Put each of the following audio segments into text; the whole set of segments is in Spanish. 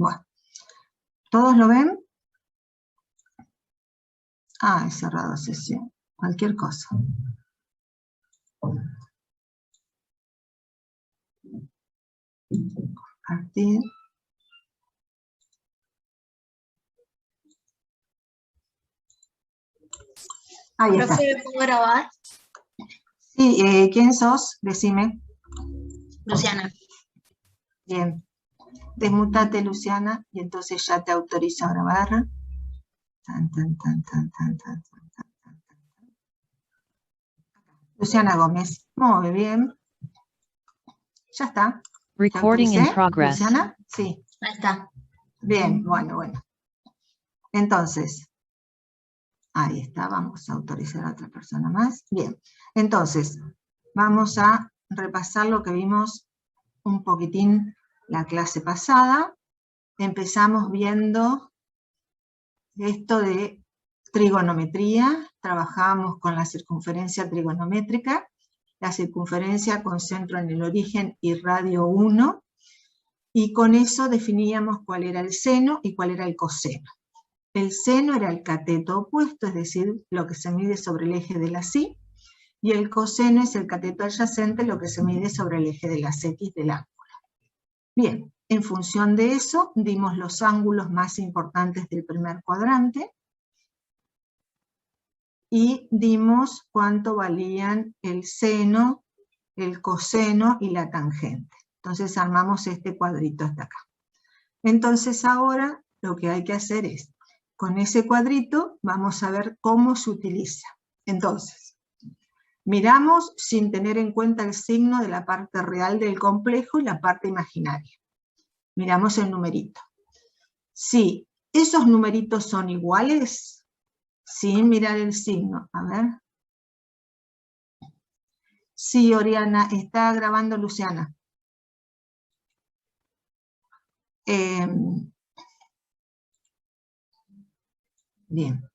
Bueno, ¿todos lo ven? Ah, he cerrado sesión. Cualquier cosa. Compartir. Ahí está. ¿Profe, puedo grabar? Sí, ¿quién sos? Decime. Luciana. Bien. Desmutate, Luciana, y entonces ya te autorizo a grabar. Tan, tan, tan, tan, tan, tan, tan, tan, tan. Luciana Gómez. Muy bien. Ya está. Recording in progress. Luciana, sí. Ahí está. Bien, bueno. Entonces, ahí está, vamos a autorizar a otra persona más. Bien, entonces, vamos a repasar lo que vimos un poquitín la clase pasada. Empezamos viendo esto de trigonometría, trabajábamos con la circunferencia trigonométrica, la circunferencia con centro en el origen y radio 1, y con eso definíamos cuál era el seno y cuál era el coseno. El seno era el cateto opuesto, es decir, lo que se mide sobre el eje de las Y, y el coseno es el cateto adyacente, lo que se mide sobre el eje de las X del ángulo. Bien, en función de eso, dimos los ángulos más importantes del primer cuadrante, y dimos cuánto valían el seno, el coseno y la tangente. Entonces armamos este cuadrito hasta acá. Entonces ahora lo que hay que hacer es, con ese cuadrito vamos a ver cómo se utiliza. Entonces, miramos sin tener en cuenta el signo de la parte real del complejo y la parte imaginaria. Miramos el numerito. Si esos numeritos son iguales, sin mirar el signo, a ver. Sí, Oriana, está grabando Luciana. Bien.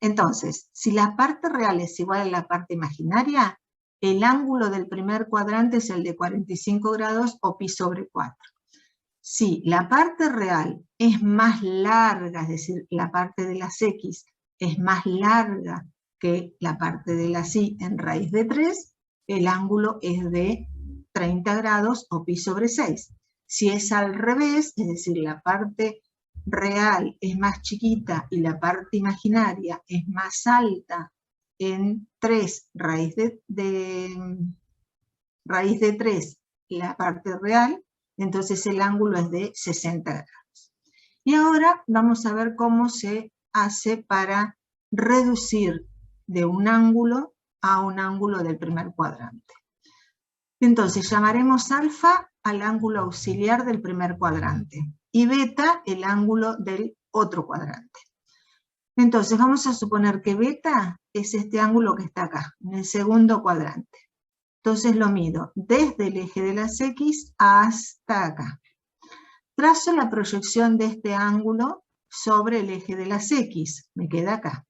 Entonces, si la parte real es igual a la parte imaginaria, el ángulo del primer cuadrante es el de 45 grados o pi sobre 4. Si la parte real es más larga, es decir, la parte de las X es más larga que la parte de las Y en raíz de 3, el ángulo es de 30 grados o pi sobre 6. Si es al revés, es decir, la parte real es más chiquita y la parte imaginaria es más alta en 3 raíz de 3, la parte real, entonces el ángulo es de 60 grados. Y ahora vamos a ver cómo se hace para reducir de un ángulo a un ángulo del primer cuadrante. Entonces llamaremos alfa al ángulo auxiliar del primer cuadrante y beta el ángulo del otro cuadrante. Entonces vamos a suponer que beta es este ángulo que está acá, en el segundo cuadrante. Entonces lo mido desde el eje de las X hasta acá. Trazo la proyección de este ángulo sobre el eje de las X, me queda acá.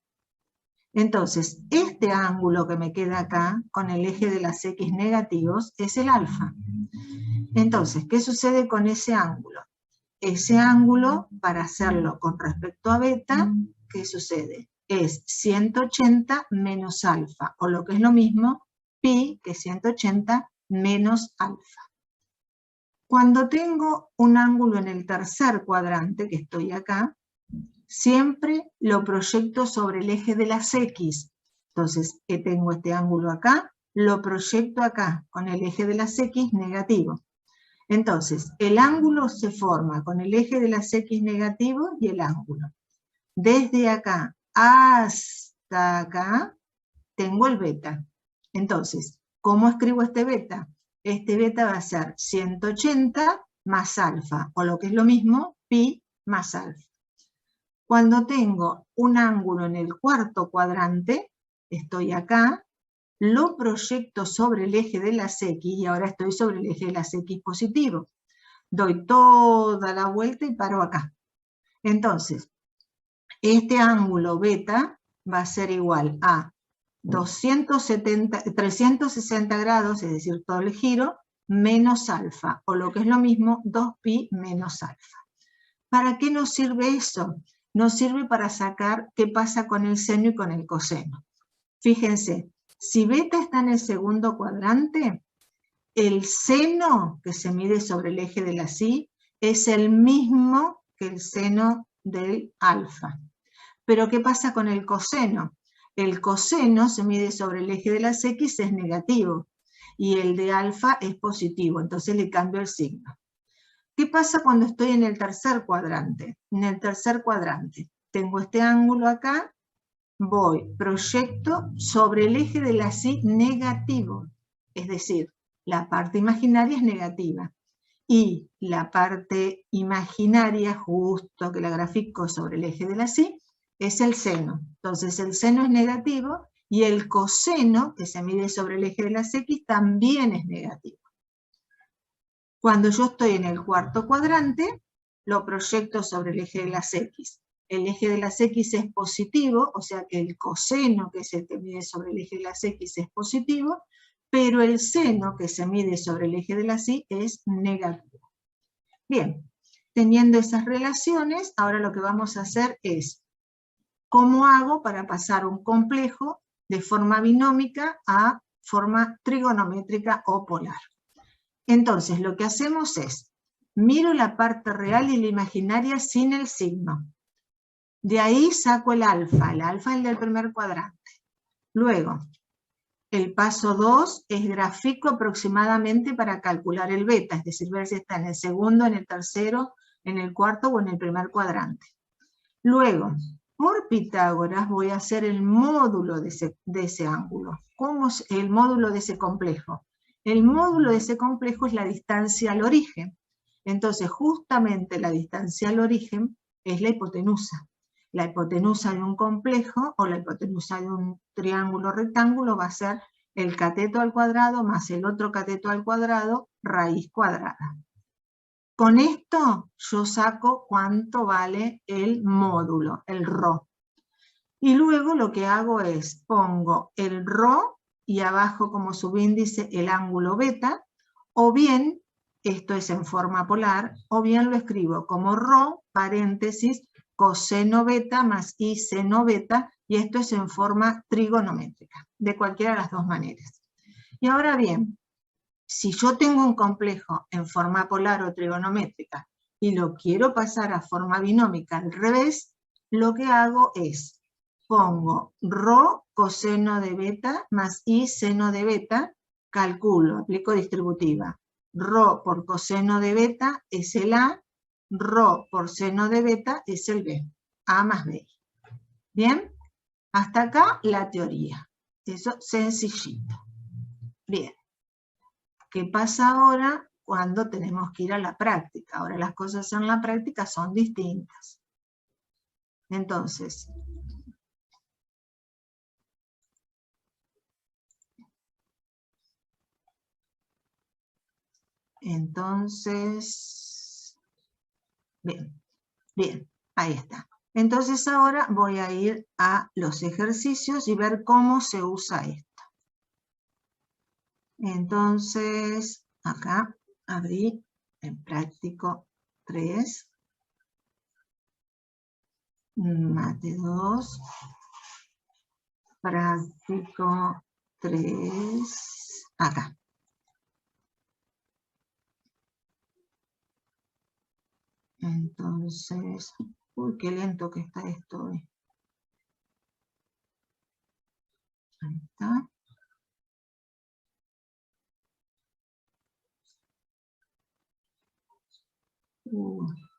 Entonces, este ángulo que me queda acá, con el eje de las X negativos, es el alfa. Entonces, ¿qué sucede con ese ángulo? Ese ángulo, para hacerlo con respecto a beta, ¿qué sucede? Es 180 menos alfa, o lo que es lo mismo, pi, que es 180 menos alfa. Cuando tengo un ángulo en el tercer cuadrante, que estoy acá, siempre lo proyecto sobre el eje de las X. Entonces, que tengo este ángulo acá, lo proyecto acá, con el eje de las X negativo. Entonces, el ángulo se forma con el eje de las X negativo y el ángulo. Desde acá hasta acá, tengo el beta. Entonces, ¿cómo escribo este beta? Este beta va a ser 180 más alfa, o lo que es lo mismo, pi más alfa. Cuando tengo un ángulo en el cuarto cuadrante, estoy acá, lo proyecto sobre el eje de las X, y ahora estoy sobre el eje de las X positivo. Doy toda la vuelta y paro acá. Entonces, este ángulo beta va a ser igual a 360 grados, es decir, todo el giro, menos alfa, o lo que es lo mismo, 2pi menos alfa. ¿Para qué nos sirve eso? Nos sirve para sacar qué pasa con el seno y con el coseno. Fíjense, si beta está en el segundo cuadrante, el seno que se mide sobre el eje de la Y es el mismo que el seno del alfa. Pero ¿qué pasa con el coseno? El coseno se mide sobre el eje de las X, es negativo, y el de alfa es positivo, entonces le cambio el signo. ¿Qué pasa cuando estoy en el tercer cuadrante? En el tercer cuadrante tengo este ángulo acá, proyecto sobre el eje de la Y negativo, es decir, la parte imaginaria es negativa, y la parte imaginaria, justo que la grafico sobre el eje de la Y, es el seno. Entonces el seno es negativo, y el coseno, que se mide sobre el eje de las X, también es negativo. Cuando yo estoy en el cuarto cuadrante, lo proyecto sobre el eje de las X. El eje de las X es positivo, o sea que el coseno, que es el que mide sobre el eje de las X, es positivo, pero el seno, que se mide sobre el eje de las Y, es negativo. Bien, teniendo esas relaciones, ahora lo que vamos a hacer es, ¿cómo hago para pasar un complejo de forma binómica a forma trigonométrica o polar? Entonces, lo que hacemos es, miro la parte real y la imaginaria sin el signo. De ahí saco el alfa es el del primer cuadrante. Luego, el paso 2 es grafico aproximadamente para calcular el beta, es decir, ver si está en el segundo, en el tercero, en el cuarto o en el primer cuadrante. Luego, por Pitágoras voy a hacer el módulo de ese ángulo. ¿Cómo es el módulo de ese complejo? El módulo de ese complejo es la distancia al origen. Entonces, justamente la distancia al origen es la hipotenusa. La hipotenusa de un complejo o la hipotenusa de un triángulo rectángulo va a ser el cateto al cuadrado más el otro cateto al cuadrado, raíz cuadrada. Con esto yo saco cuánto vale el módulo, el ρ. Y luego lo que hago es, pongo el ρ y abajo como subíndice el ángulo beta, o bien, esto es en forma polar, o bien lo escribo como ρ, paréntesis, coseno beta más i seno beta, y esto es en forma trigonométrica, de cualquiera de las dos maneras. Y ahora bien, si yo tengo un complejo en forma polar o trigonométrica y lo quiero pasar a forma binómica al revés, lo que hago es, pongo ρ coseno de beta más i seno de beta, calculo, aplico distributiva. Ρ por coseno de beta es el A, ρ por seno de beta es el B, A más B. ¿Bien? Hasta acá la teoría. Eso sencillito. Bien. ¿Qué pasa ahora cuando tenemos que ir a la práctica? Ahora las cosas en la práctica son distintas. Entonces, bien, ahí está. Entonces ahora voy a ir a los ejercicios y ver cómo se usa esto. Entonces, acá abrí en práctico 3, mate 2, práctico 3, acá. Entonces, uy, qué lento que está esto hoy. Ahí está.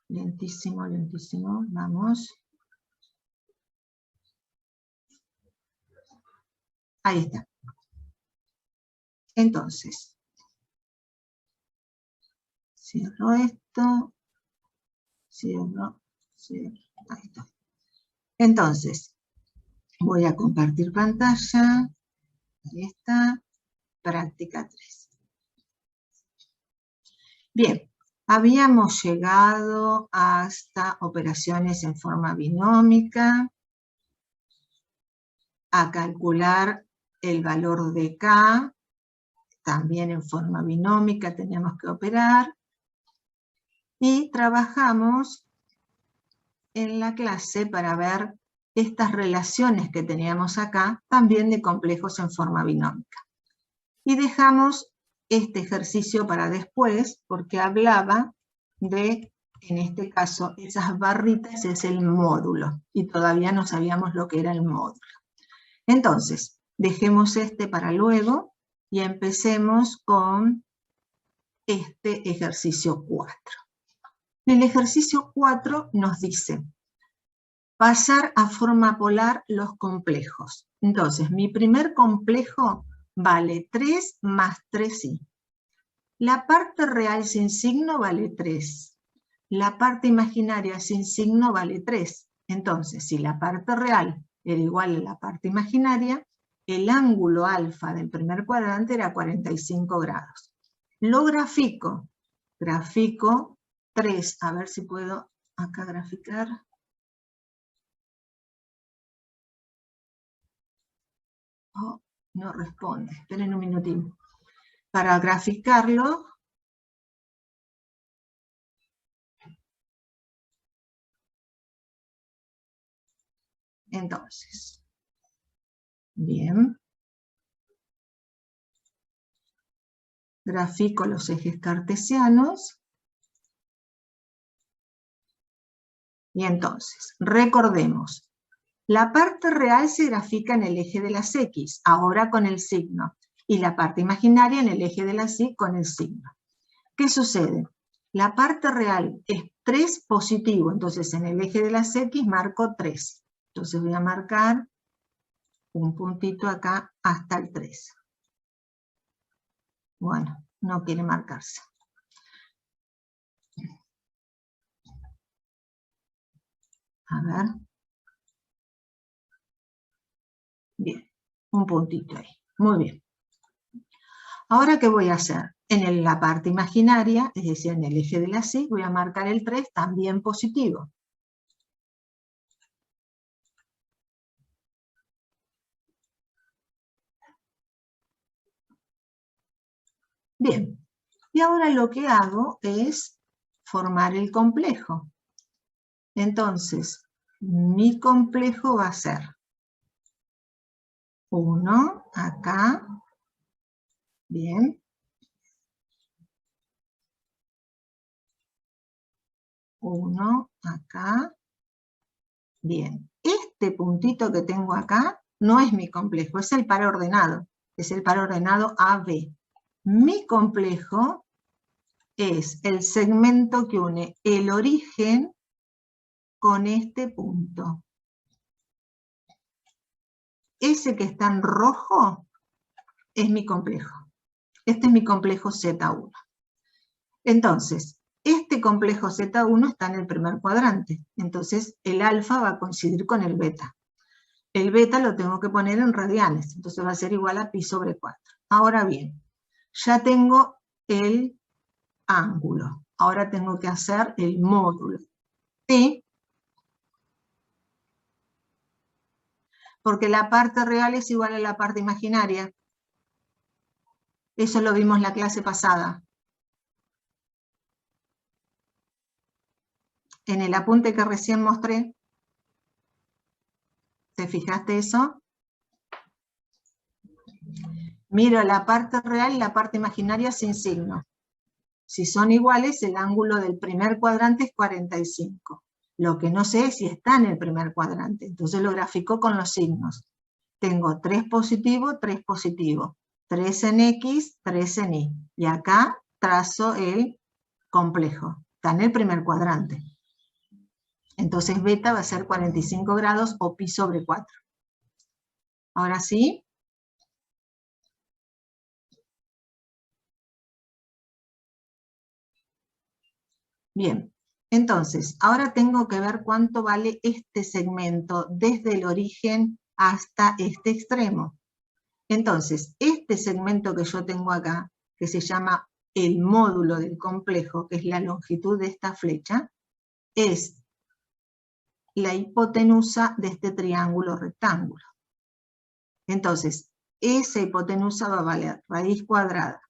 Lentísimo, lentísimo. Vamos. Ahí está. Entonces, cierro esto. Cierro. Ahí está. Entonces, voy a compartir pantalla. Ahí está. Práctica 3. Bien. Habíamos llegado hasta operaciones en forma binómica, a calcular el valor de K, también en forma binómica teníamos que operar. Y trabajamos en la clase para ver estas relaciones que teníamos acá, también de complejos en forma binómica. Y dejamos este ejercicio para después, porque hablaba de, en este caso, esas barritas es el módulo, y todavía no sabíamos lo que era el módulo. Entonces, dejemos este para luego, y empecemos con este ejercicio 4. El ejercicio 4 nos dice, pasar a forma polar los complejos. Entonces, mi primer complejo vale 3 más 3i. La parte real sin signo vale 3. La parte imaginaria sin signo vale 3. Entonces, si la parte real era igual a la parte imaginaria, el ángulo alfa del primer cuadrante era 45 grados. Lo grafico. Grafico 3. A ver si puedo acá graficar. Oh, no responde. Esperen un minutín. Para graficarlo, entonces, bien. Grafico los ejes cartesianos. Y entonces, recordemos, la parte real se grafica en el eje de las X, ahora con el signo, y la parte imaginaria en el eje de las Y con el signo. ¿Qué sucede? La parte real es 3 positivo, entonces en el eje de las X marco 3. Entonces voy a marcar un puntito acá hasta el 3. Bueno, no quiere marcarse. A ver. Bien, un puntito ahí. Muy bien. Ahora, ¿qué voy a hacer? En la parte imaginaria, es decir, en el eje de la Y, voy a marcar el 3 también positivo. Bien, y ahora lo que hago es formar el complejo. Entonces, mi complejo va a ser 1 acá, bien. 1 acá, bien. Este puntito que tengo acá no es mi complejo, es el par ordenado. Es el par ordenado AB. Mi complejo es el segmento que une el origen con este punto. Ese que está en rojo es mi complejo. Este es mi complejo Z1. Entonces, este complejo Z1 está en el primer cuadrante. Entonces, el alfa va a coincidir con el beta. El beta lo tengo que poner en radianes. Entonces va a ser igual a pi sobre 4. Ahora bien, ya tengo el ángulo. Ahora tengo que hacer el módulo. ¿Sí? Porque la parte real es igual a la parte imaginaria. Eso lo vimos en la clase pasada. En el apunte que recién mostré. ¿Te fijaste eso? Miro la parte real y la parte imaginaria sin signo. Si son iguales, el ángulo del primer cuadrante es 45. Lo que no sé es si está en el primer cuadrante. Entonces lo grafico con los signos. Tengo 3 positivo, 3 positivo. 3 en X, 3 en Y. Y acá trazo el complejo. Está en el primer cuadrante. Entonces beta va a ser 45 grados o pi sobre 4. Ahora sí. Bien, entonces, ahora tengo que ver cuánto vale este segmento desde el origen hasta este extremo. Entonces, este segmento que yo tengo acá, que se llama el módulo del complejo, que es la longitud de esta flecha, es la hipotenusa de este triángulo rectángulo. Entonces, esa hipotenusa va a valer raíz cuadrada.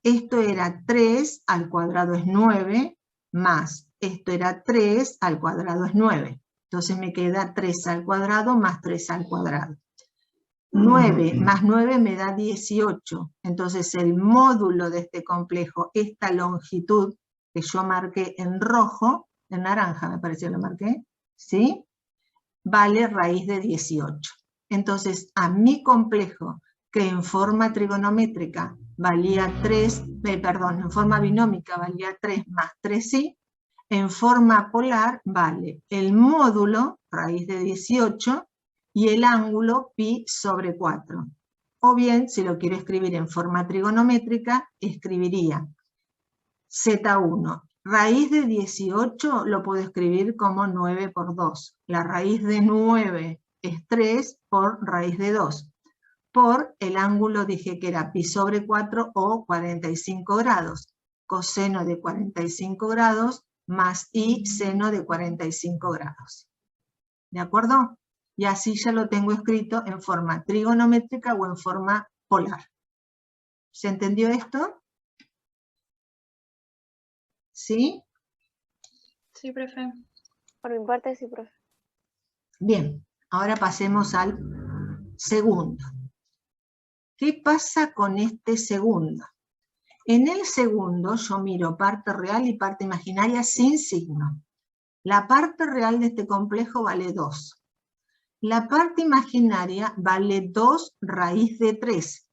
Esto era 3 al cuadrado es 9, más esto era 3 al cuadrado es 9. Entonces me queda 3 al cuadrado más 3 al cuadrado. 9 más 9 me da 18. Entonces el módulo de este complejo, esta longitud que yo marqué en rojo, en naranja me parece que lo marqué, ¿sí? Vale raíz de 18. Entonces a mi complejo, que en forma trigonométrica valía 3, en forma binómica valía 3 más 3i, en forma polar vale el módulo, raíz de 18, y el ángulo pi sobre 4. O bien, si lo quiero escribir en forma trigonométrica, escribiría Z1. Raíz de 18 lo puedo escribir como 9 por 2. La raíz de 9 es 3 por raíz de 2. Por el ángulo dije que era pi sobre 4 o 45 grados. Coseno de 45 grados más i seno de 45 grados. ¿De acuerdo? Y así ya lo tengo escrito en forma trigonométrica o en forma polar. ¿Se entendió esto? ¿Sí? Sí, profe. Por mi parte, sí, profe. Bien, ahora pasemos al segundo. ¿Qué pasa con este segundo? En el segundo yo miro parte real y parte imaginaria sin signo. La parte real de este complejo vale 2. La parte imaginaria vale 2 raíz de 3.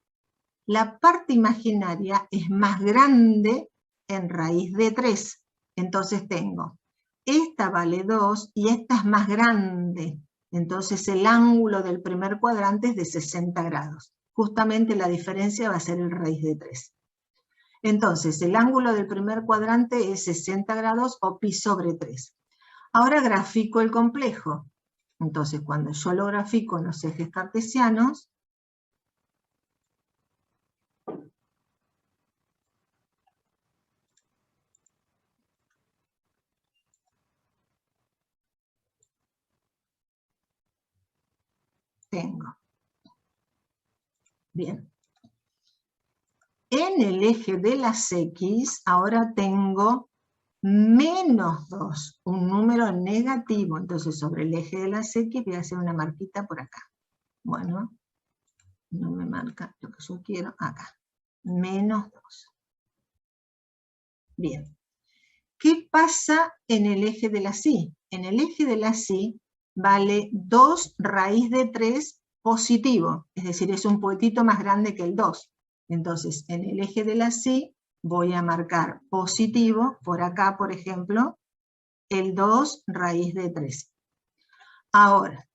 La parte imaginaria es más grande en raíz de 3. Entonces tengo, esta vale 2 y esta es más grande. Entonces el ángulo del primer cuadrante es de 60 grados. Justamente la diferencia va a ser el raíz de 3. Entonces el ángulo del primer cuadrante es 60 grados o pi sobre 3. Ahora grafico el complejo. Entonces cuando yo lo grafico en los ejes cartesianos, tengo. Bien. En el eje de las X, ahora tengo menos 2, un número negativo. Entonces, sobre el eje de las X voy a hacer una marquita por acá. Bueno, no me marca lo que yo quiero, acá. Menos 2. Bien. ¿Qué pasa en el eje de las Y? En el eje de las Y vale 2 raíz de 3 positivo, es decir, es un poquitito más grande que el 2. Entonces, en el eje de la Y voy a marcar positivo, por acá, por ejemplo, el 2 raíz de 3. Ahora,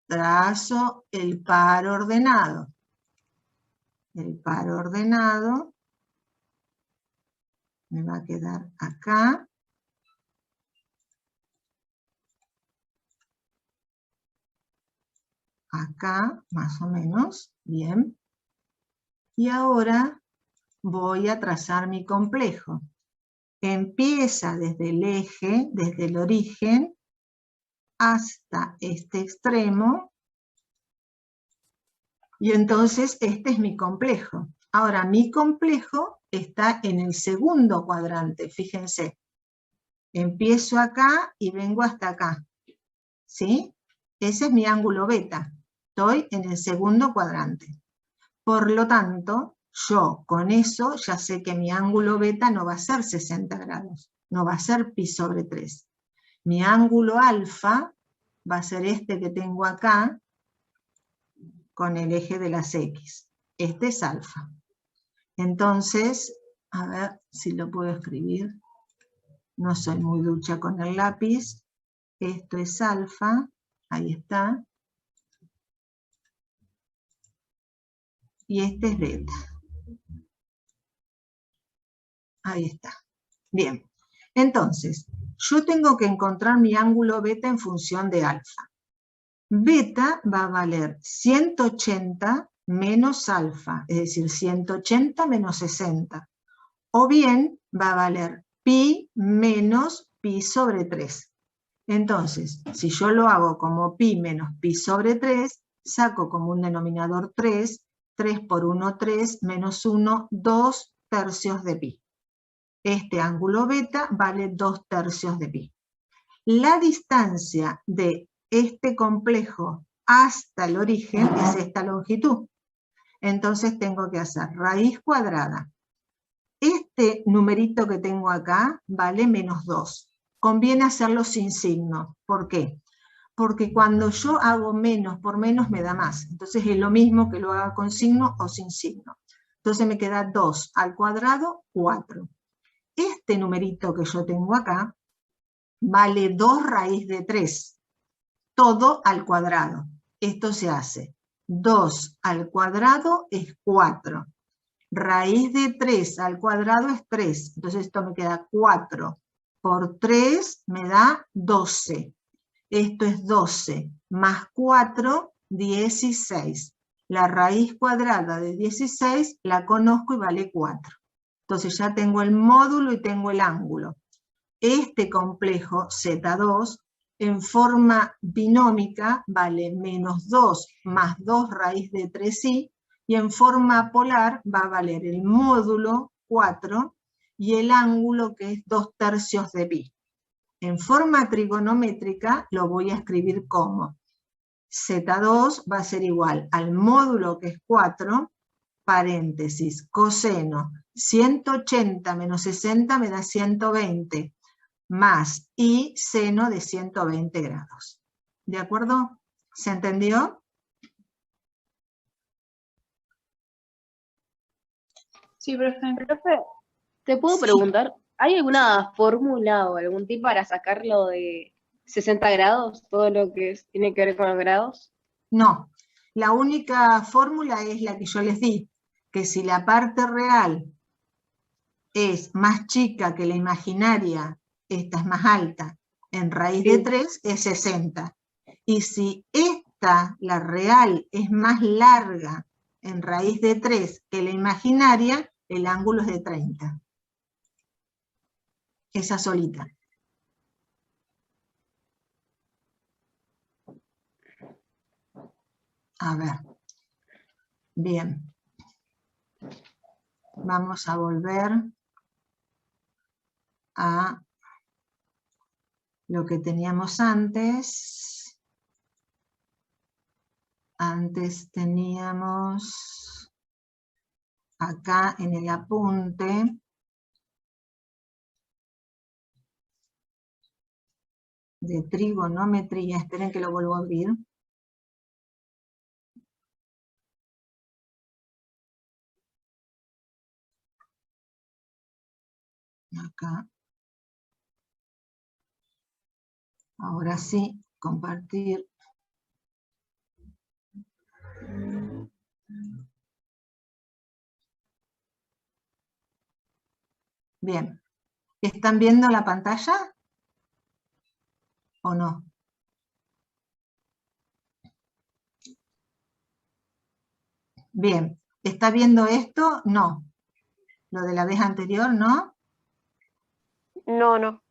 trazo el par ordenado. El par ordenado me va a quedar acá. Acá, más o menos, bien. Y ahora voy a trazar mi complejo. Empieza desde el eje, desde el origen, hasta este extremo, y entonces este es mi complejo. Ahora, mi complejo está en el segundo cuadrante, fíjense. Empiezo acá y vengo hasta acá, ¿sí? Ese es mi ángulo beta. Estoy en el segundo cuadrante. Por lo tanto, yo con eso ya sé que mi ángulo beta no va a ser 60 grados, no va a ser pi sobre 3. Mi ángulo alfa va a ser este que tengo acá, con el eje de las X. Este es alfa. Entonces, a ver si lo puedo escribir. No soy muy ducha con el lápiz. Esto es alfa, ahí está. Y este es beta. Ahí está. Bien. Entonces, yo tengo que encontrar mi ángulo beta en función de alfa. Beta va a valer 180 menos alfa, es decir, 180 menos 60. O bien va a valer pi menos pi sobre 3. Entonces, si yo lo hago como pi menos pi sobre 3, saco como un denominador 3, 3 por 1, 3, menos 1, 2 tercios de pi. Este ángulo beta vale 2 tercios de pi. La distancia de este complejo hasta el origen es esta longitud. Entonces tengo que hacer raíz cuadrada. Este numerito que tengo acá vale menos 2. Conviene hacerlo sin signo. ¿Por qué? Porque cuando yo hago menos por menos me da más. Entonces es lo mismo que lo haga con signo o sin signo. Entonces me queda 2 al cuadrado, 4. Este numerito que yo tengo acá vale 2 raíz de 3. Todo al cuadrado. Esto se hace. 2 al cuadrado es 4. Raíz de 3 al cuadrado es 3. Entonces esto me queda 4 por 3 me da 12. Esto es 12 más 4, 16. La raíz cuadrada de 16 la conozco y vale 4. Entonces ya tengo el módulo y tengo el ángulo. Este complejo Z2 en forma binómica vale menos 2 más 2 raíz de 3i, y en forma polar va a valer el módulo 4 y el ángulo que es 2 tercios de pi. En forma trigonométrica lo voy a escribir como Z2 va a ser igual al módulo que es 4, paréntesis, coseno, 180 menos 60 me da 120, más y seno de 120 grados. ¿De acuerdo? ¿Se entendió? Sí, profe. Profe, ¿te puedo Sí. preguntar? ¿Hay alguna fórmula o algún tip para sacarlo de 60 grados? Todo lo que tiene que ver con los grados. No. La única fórmula es la que yo les di, que si la parte real es más chica que la imaginaria, esta es más alta, en raíz de 3 es 60. Y si esta, la real, es más larga en raíz de 3 que la imaginaria, el ángulo es de 30. Esa solita. A ver. Bien. Vamos a volver a lo que teníamos antes. Antes teníamos acá en el apunte de trigonometría. Esperen que lo vuelvo a abrir. Acá. Ahora sí, compartir. Bien. ¿Están viendo la pantalla? ¿O no? Bien. ¿Está viendo esto? No. Lo de la vez anterior, ¿no? No, no.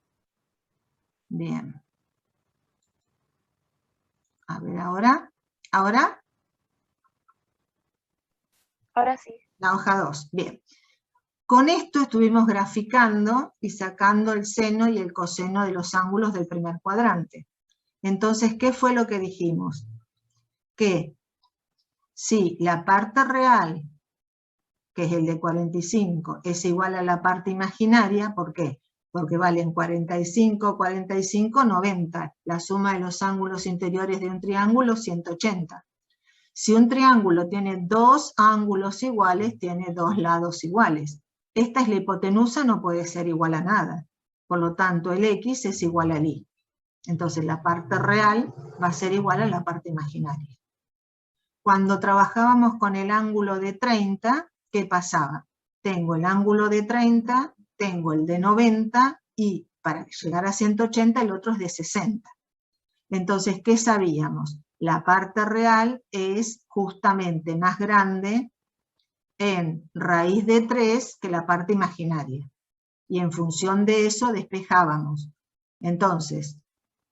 Bien. A ver, ahora. ¿Ahora? Ahora sí. La hoja 2. Bien. Con esto estuvimos graficando y sacando el seno y el coseno de los ángulos del primer cuadrante. Entonces, ¿qué fue lo que dijimos? Que si la parte real, que es el de 45, es igual a la parte imaginaria, ¿por qué? Porque valen 45, 45, 90. La suma de los ángulos interiores de un triángulo, 180. Si un triángulo tiene dos ángulos iguales, tiene dos lados iguales. Esta es la hipotenusa, no puede ser igual a nada. Por lo tanto, el X es igual al Y. Entonces, la parte real va a ser igual a la parte imaginaria. Cuando trabajábamos con el ángulo de 30, ¿qué pasaba? Tengo el ángulo de 30, tengo el de 90, y para llegar a 180 el otro es de 60. Entonces, ¿qué sabíamos? La parte real es justamente más grande en raíz de 3 que la parte imaginaria. Y en función de eso despejábamos. Entonces,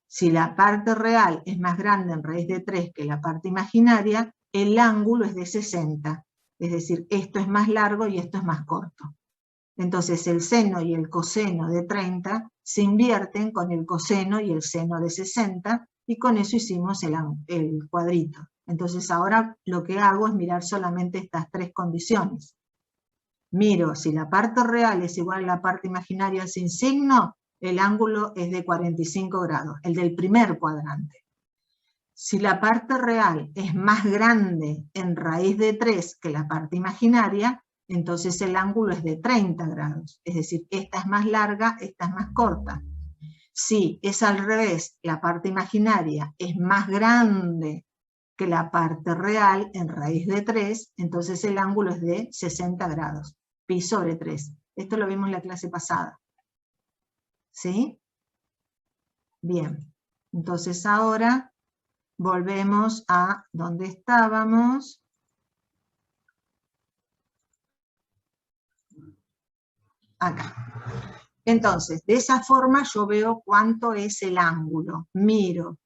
si la parte real es más grande en raíz de 3 que la parte imaginaria, el ángulo es de 60. Es decir, esto es más largo y esto es más corto. Entonces el seno y el coseno de 30 se invierten con el coseno y el seno de 60, y con eso hicimos el cuadrito. Entonces ahora lo que hago es mirar solamente estas tres condiciones. Miro si la parte real es igual a la parte imaginaria sin signo, el ángulo es de 45 grados, el del primer cuadrante. Si la parte real es más grande en raíz de 3 que la parte imaginaria, entonces el ángulo es de 30 grados. Es decir, esta es más larga, esta es más corta. Si es al revés, la parte imaginaria es más grande que la parte real en raíz de 3, entonces el ángulo es de 60 grados, pi sobre 3. Esto lo vimos en la clase pasada. ¿Sí? Bien. Entonces ahora volvemos a donde estábamos. Acá. Entonces, de esa forma yo veo cuánto es el ángulo. Miro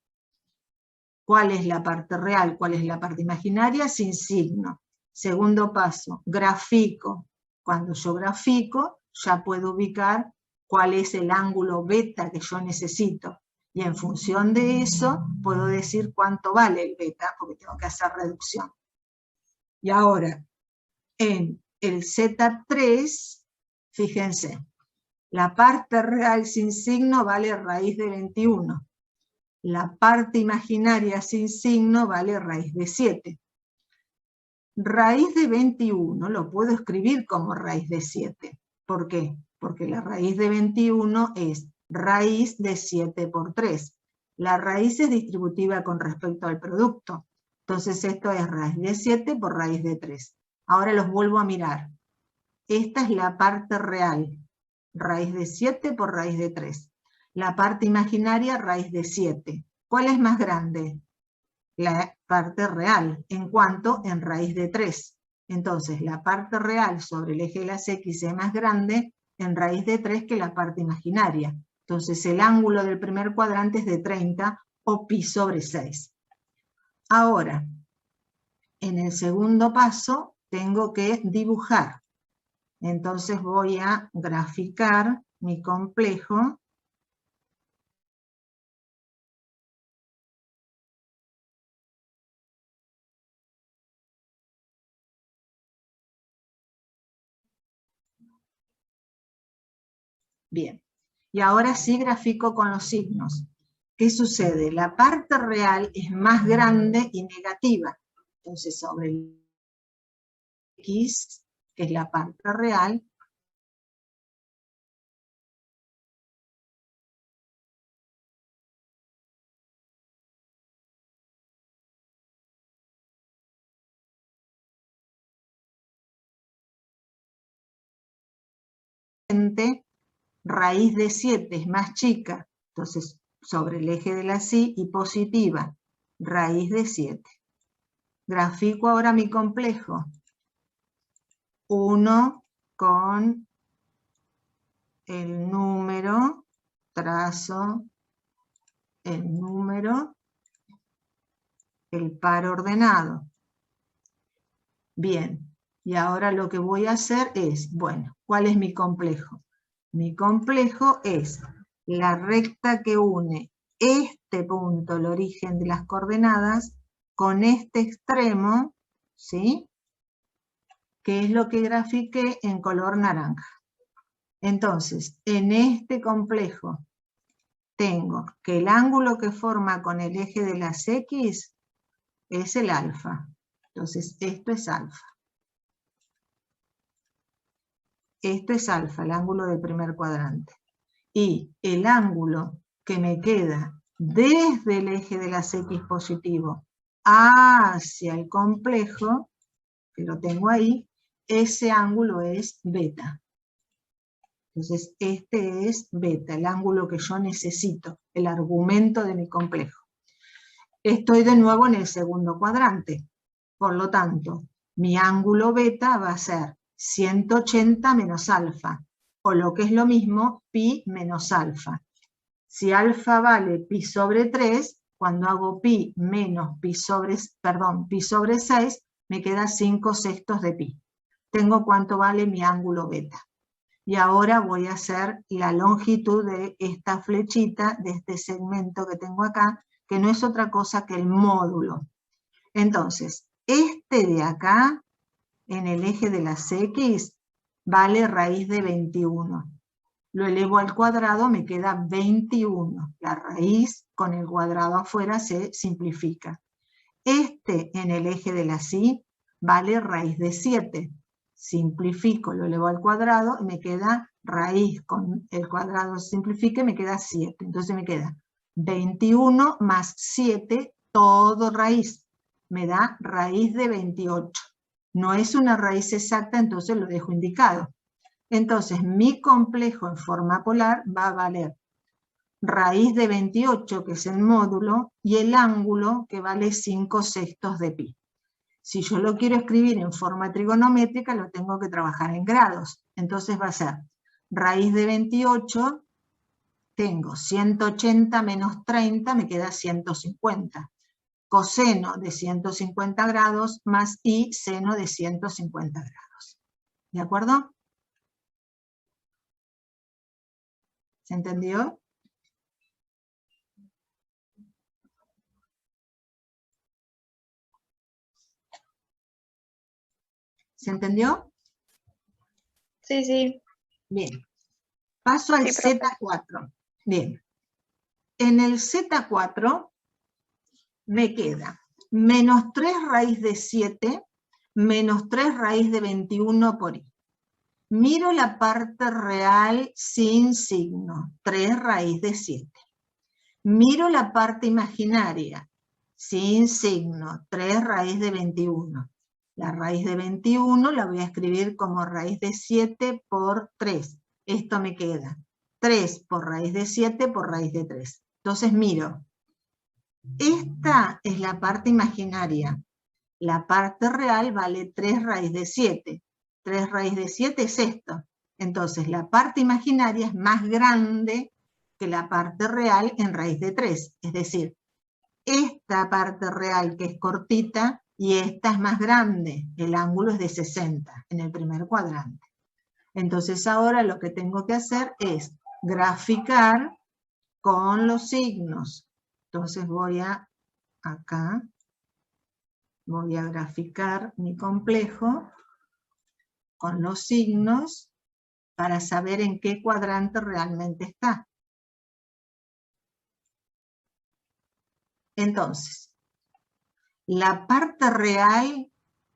cuál es la parte real, cuál es la parte imaginaria, sin signo. Segundo paso, grafico. Cuando yo grafico, ya puedo ubicar cuál es el ángulo beta que yo necesito. Y en función de eso, puedo decir cuánto vale el beta, porque tengo que hacer reducción. Y ahora, en el Z3, fíjense, la parte real sin signo vale raíz de 21. La parte imaginaria sin signo vale raíz de 7. Raíz de 21 lo puedo escribir como raíz de 7. ¿Por qué? Porque la raíz de 21 es raíz de 7 por 3. La raíz es distributiva con respecto al producto. Entonces esto es raíz de 7 por raíz de 3. Ahora los vuelvo a mirar. Esta es la parte real. Raíz de 7 por raíz de 3. La parte imaginaria, raíz de 7. ¿Cuál es más grande? La parte real, en cuanto en raíz de 3. Entonces, la parte real sobre el eje de las X es más grande en raíz de 3 que la parte imaginaria. Entonces, el ángulo del primer cuadrante es de 30 o pi sobre 6. Ahora, en el segundo paso, tengo que dibujar. Entonces voy a graficar mi complejo. Bien, y ahora sí grafico con los signos. ¿Qué sucede? La parte real es más grande y negativa. Entonces sobre el X, que es la parte real, raíz de 7 es más chica, entonces sobre el eje de la Y y positiva, raíz de 7. Grafico ahora mi complejo. 1 con el número, trazo el número, el par ordenado. Bien, y ahora lo que voy a hacer es, bueno, ¿cuál es mi complejo? Mi complejo es la recta que une este punto, el origen de las coordenadas, con este extremo, ¿sí? Que es lo que grafiqué en color naranja. Entonces, en este complejo tengo que el ángulo que forma con el eje de las X es el alfa. Entonces, esto es alfa. Esto es alfa, el ángulo del primer cuadrante. Y el ángulo que me queda desde el eje de las X positivo hacia el complejo, que lo tengo ahí, ese ángulo es beta. Entonces, este es beta, el ángulo que yo necesito, el argumento de mi complejo. Estoy de nuevo en el segundo cuadrante. Por lo tanto, mi ángulo beta va a ser 180 menos alfa, o lo que es lo mismo, pi menos alfa. Si alfa vale pi sobre 3, cuando hago pi menos pi sobre 6, me queda 5/6 de pi. Tengo cuánto vale mi ángulo beta. Y ahora voy a hacer la longitud de esta flechita, de este segmento que tengo acá, que no es otra cosa que el módulo. Entonces, este de acá, en el eje de las X, vale raíz de 21. Lo elevo al cuadrado, me queda 21. La raíz con el cuadrado afuera se simplifica. Este en el eje de las Y vale raíz de 7. Simplifico, lo elevo al cuadrado y me queda raíz con el cuadrado simplifique, me queda 7. Entonces me queda 21 más 7, todo raíz. Me da raíz de 28. No es una raíz exacta, entonces lo dejo indicado. Entonces mi complejo en forma polar va a valer raíz de 28, que es el módulo, y el ángulo, que vale 5/6 de pi. Si yo lo quiero escribir en forma trigonométrica, lo tengo que trabajar en grados. Entonces va a ser raíz de 28, tengo 180 menos 30, me queda 150. Coseno de 150 grados más y seno de 150 grados. ¿De acuerdo? ¿Se entendió? ¿Se entendió? Sí, sí. Bien. Paso al Sí, profe. Z4. Bien. En el Z4 me queda menos 3 raíz de 7 menos 3 raíz de 21 por i. Miro la parte real sin signo, 3 raíz de 7. Miro la parte imaginaria, sin signo, 3 raíz de 21. La raíz de 21 la voy a escribir como raíz de 7 por 3. Esto me queda 3 por raíz de 7 por raíz de 3. Entonces miro, esta es la parte imaginaria. La parte real vale 3 raíz de 7. 3 raíz de 7 es esto. Entonces la parte imaginaria es más grande que la parte real en raíz de 3. Es decir, esta parte real que es cortita y esta es más grande. El ángulo es de 60 en el primer cuadrante. Entonces ahora lo que tengo que hacer es graficar con los signos. Entonces voy a acá. Voy a graficar mi complejo con los signos para saber en qué cuadrante realmente está. Entonces, la parte real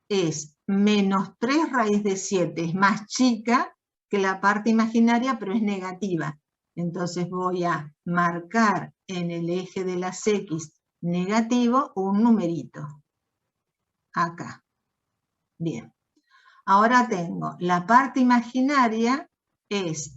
es menos 3 raíz de 7, es más chica que la parte imaginaria, pero es negativa. Entonces voy a marcar en el eje de las X negativo un numerito. Acá. Bien. Ahora tengo, la parte imaginaria es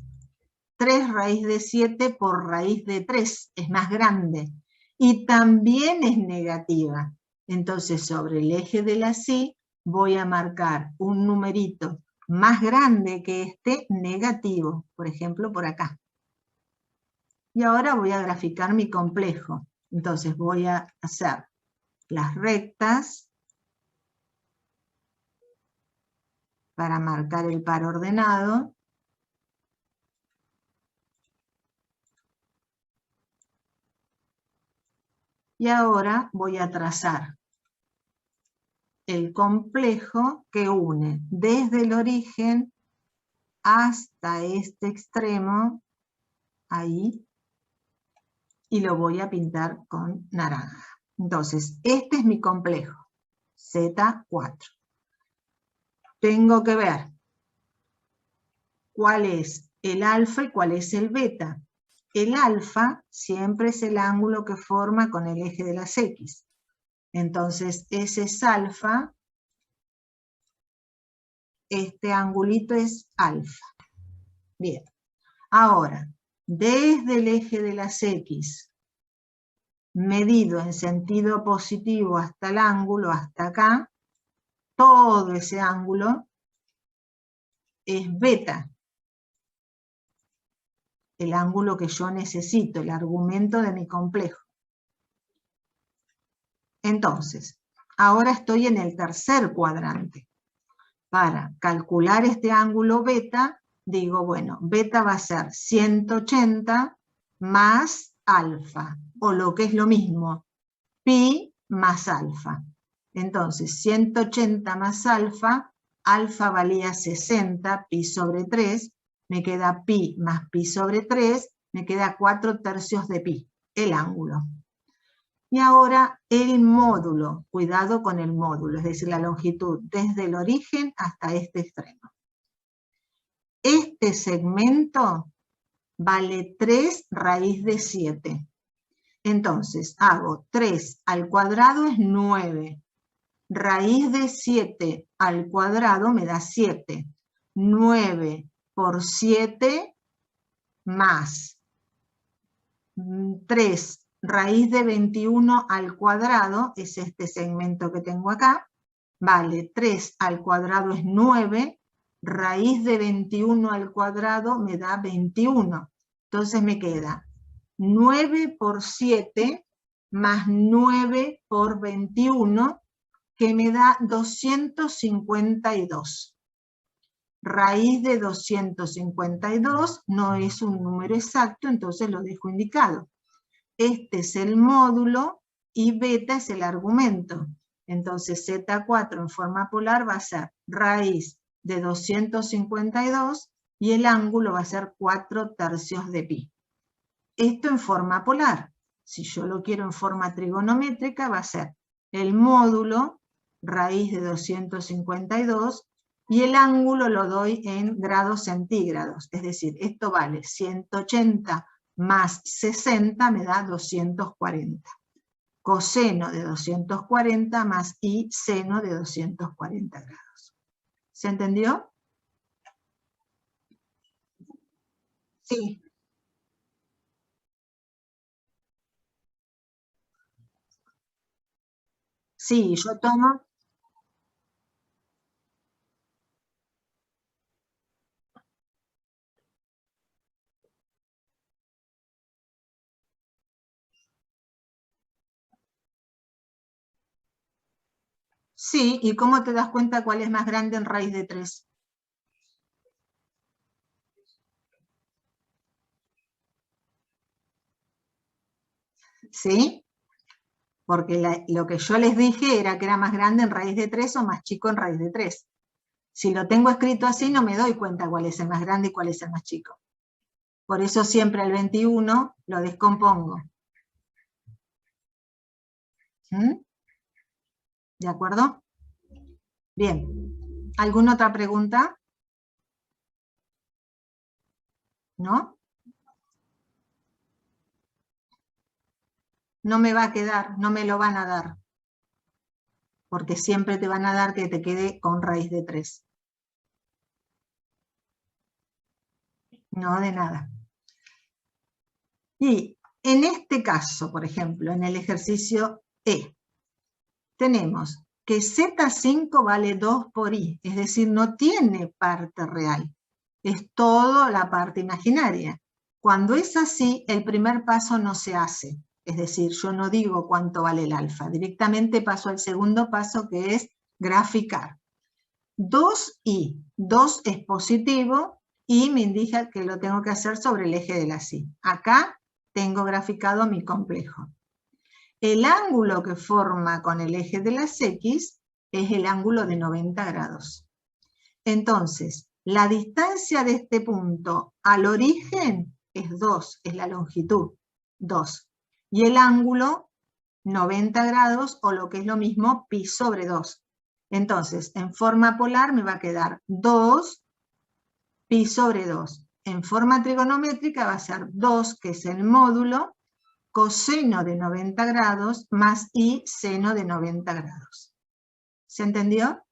3 raíz de 7 por raíz de 3, es más grande. Y también es negativa. Entonces sobre el eje de la Y voy a marcar un numerito más grande que este negativo, por ejemplo por acá. Y ahora voy a graficar mi complejo. Entonces voy a hacer las rectas para marcar el par ordenado. Y ahora voy a trazar el complejo que une desde el origen hasta este extremo, ahí, y lo voy a pintar con naranja. Entonces, este es mi complejo, Z4. Tengo que ver cuál es el alfa y cuál es el beta. El alfa siempre es el ángulo que forma con el eje de las X. Entonces, ese es alfa, este angulito es alfa. Bien, ahora, desde el eje de las X, medido en sentido positivo hasta el ángulo, hasta acá, todo ese ángulo es beta. El ángulo que yo necesito, el argumento de mi complejo. Entonces, ahora estoy en el tercer cuadrante. Para calcular este ángulo beta, digo, bueno, beta va a ser 180 más alfa, o lo que es lo mismo, pi más alfa. Entonces, 180 más alfa, alfa valía 60, pi sobre 3, me queda pi más pi sobre 3, me queda 4/3 de pi, el ángulo. Y ahora el módulo, cuidado con el módulo, es decir, la longitud desde el origen hasta este extremo. Este segmento vale 3 raíz de 7. Entonces hago 3 al cuadrado es 9. Raíz de 7 al cuadrado me da 7. 9 por 7 más 3 raíz de 21 al cuadrado, es este segmento que tengo acá, vale 3 al cuadrado es 9, raíz de 21 al cuadrado me da 21. Entonces me queda 9 por 7 más 9 por 21, que me da 252. Raíz de 252 no es un número exacto, entonces lo dejo indicado. Este es el módulo y beta es el argumento. Entonces Z4 en forma polar va a ser raíz de 252 y el ángulo va a ser 4/3 de pi. Esto en forma polar. Si yo lo quiero en forma trigonométrica va a ser el módulo raíz de 252 y el ángulo lo doy en grados centígrados. Es decir, esto vale 180 más 60 me da 240. Coseno de 240 más i seno de 240 grados. ¿Se entendió? Sí. Sí, yo tomo... Sí, ¿y cómo te das cuenta cuál es más grande en raíz de 3? ¿Sí? Porque lo que yo les dije era que era más grande en raíz de 3 o más chico en raíz de 3. Si lo tengo escrito así, no me doy cuenta cuál es el más grande y cuál es el más chico. Por eso siempre el 21 lo descompongo. ¿Mm? ¿De acuerdo? Bien. ¿Alguna otra pregunta? ¿No? No me va a quedar, no me lo van a dar. Porque siempre te van a dar que te quede con raíz de 3. No, de nada. Y en este caso, por ejemplo, en el ejercicio E, tenemos que Z5 vale 2 por I, es decir, no tiene parte real, es todo la parte imaginaria. Cuando es así, el primer paso no se hace, es decir, yo no digo cuánto vale el alfa, directamente paso al segundo paso que es graficar. 2i, 2 es positivo y me indica que lo tengo que hacer sobre el eje de la Y. Acá tengo graficado mi complejo. El ángulo que forma con el eje de las X es el ángulo de 90 grados. Entonces, la distancia de este punto al origen es 2, es la longitud, 2. Y el ángulo, 90 grados, o lo que es lo mismo, pi sobre 2. Entonces, en forma polar me va a quedar 2 pi sobre 2. En forma trigonométrica va a ser 2, que es el módulo, coseno de 90 grados más i seno de 90 grados. ¿Se entendió?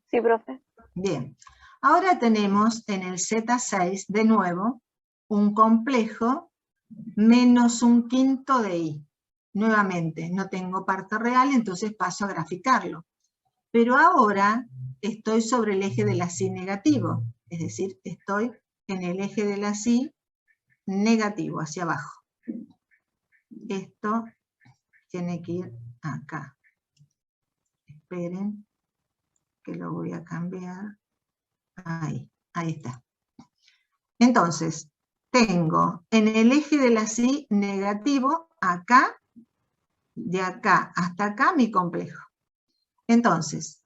Sí, profe. Bien. Ahora tenemos en el Z6 de nuevo un complejo menos un quinto de i. Nuevamente, no tengo parte real, entonces paso a graficarlo. Pero ahora estoy sobre el eje de la Y negativo, es decir, estoy en el eje de la Y negativo, hacia abajo. esto tiene que ir acá. Esperen, que lo voy a cambiar. Ahí está. Entonces, tengo en el eje de la Y negativo, acá, de acá hasta acá, mi complejo. Entonces,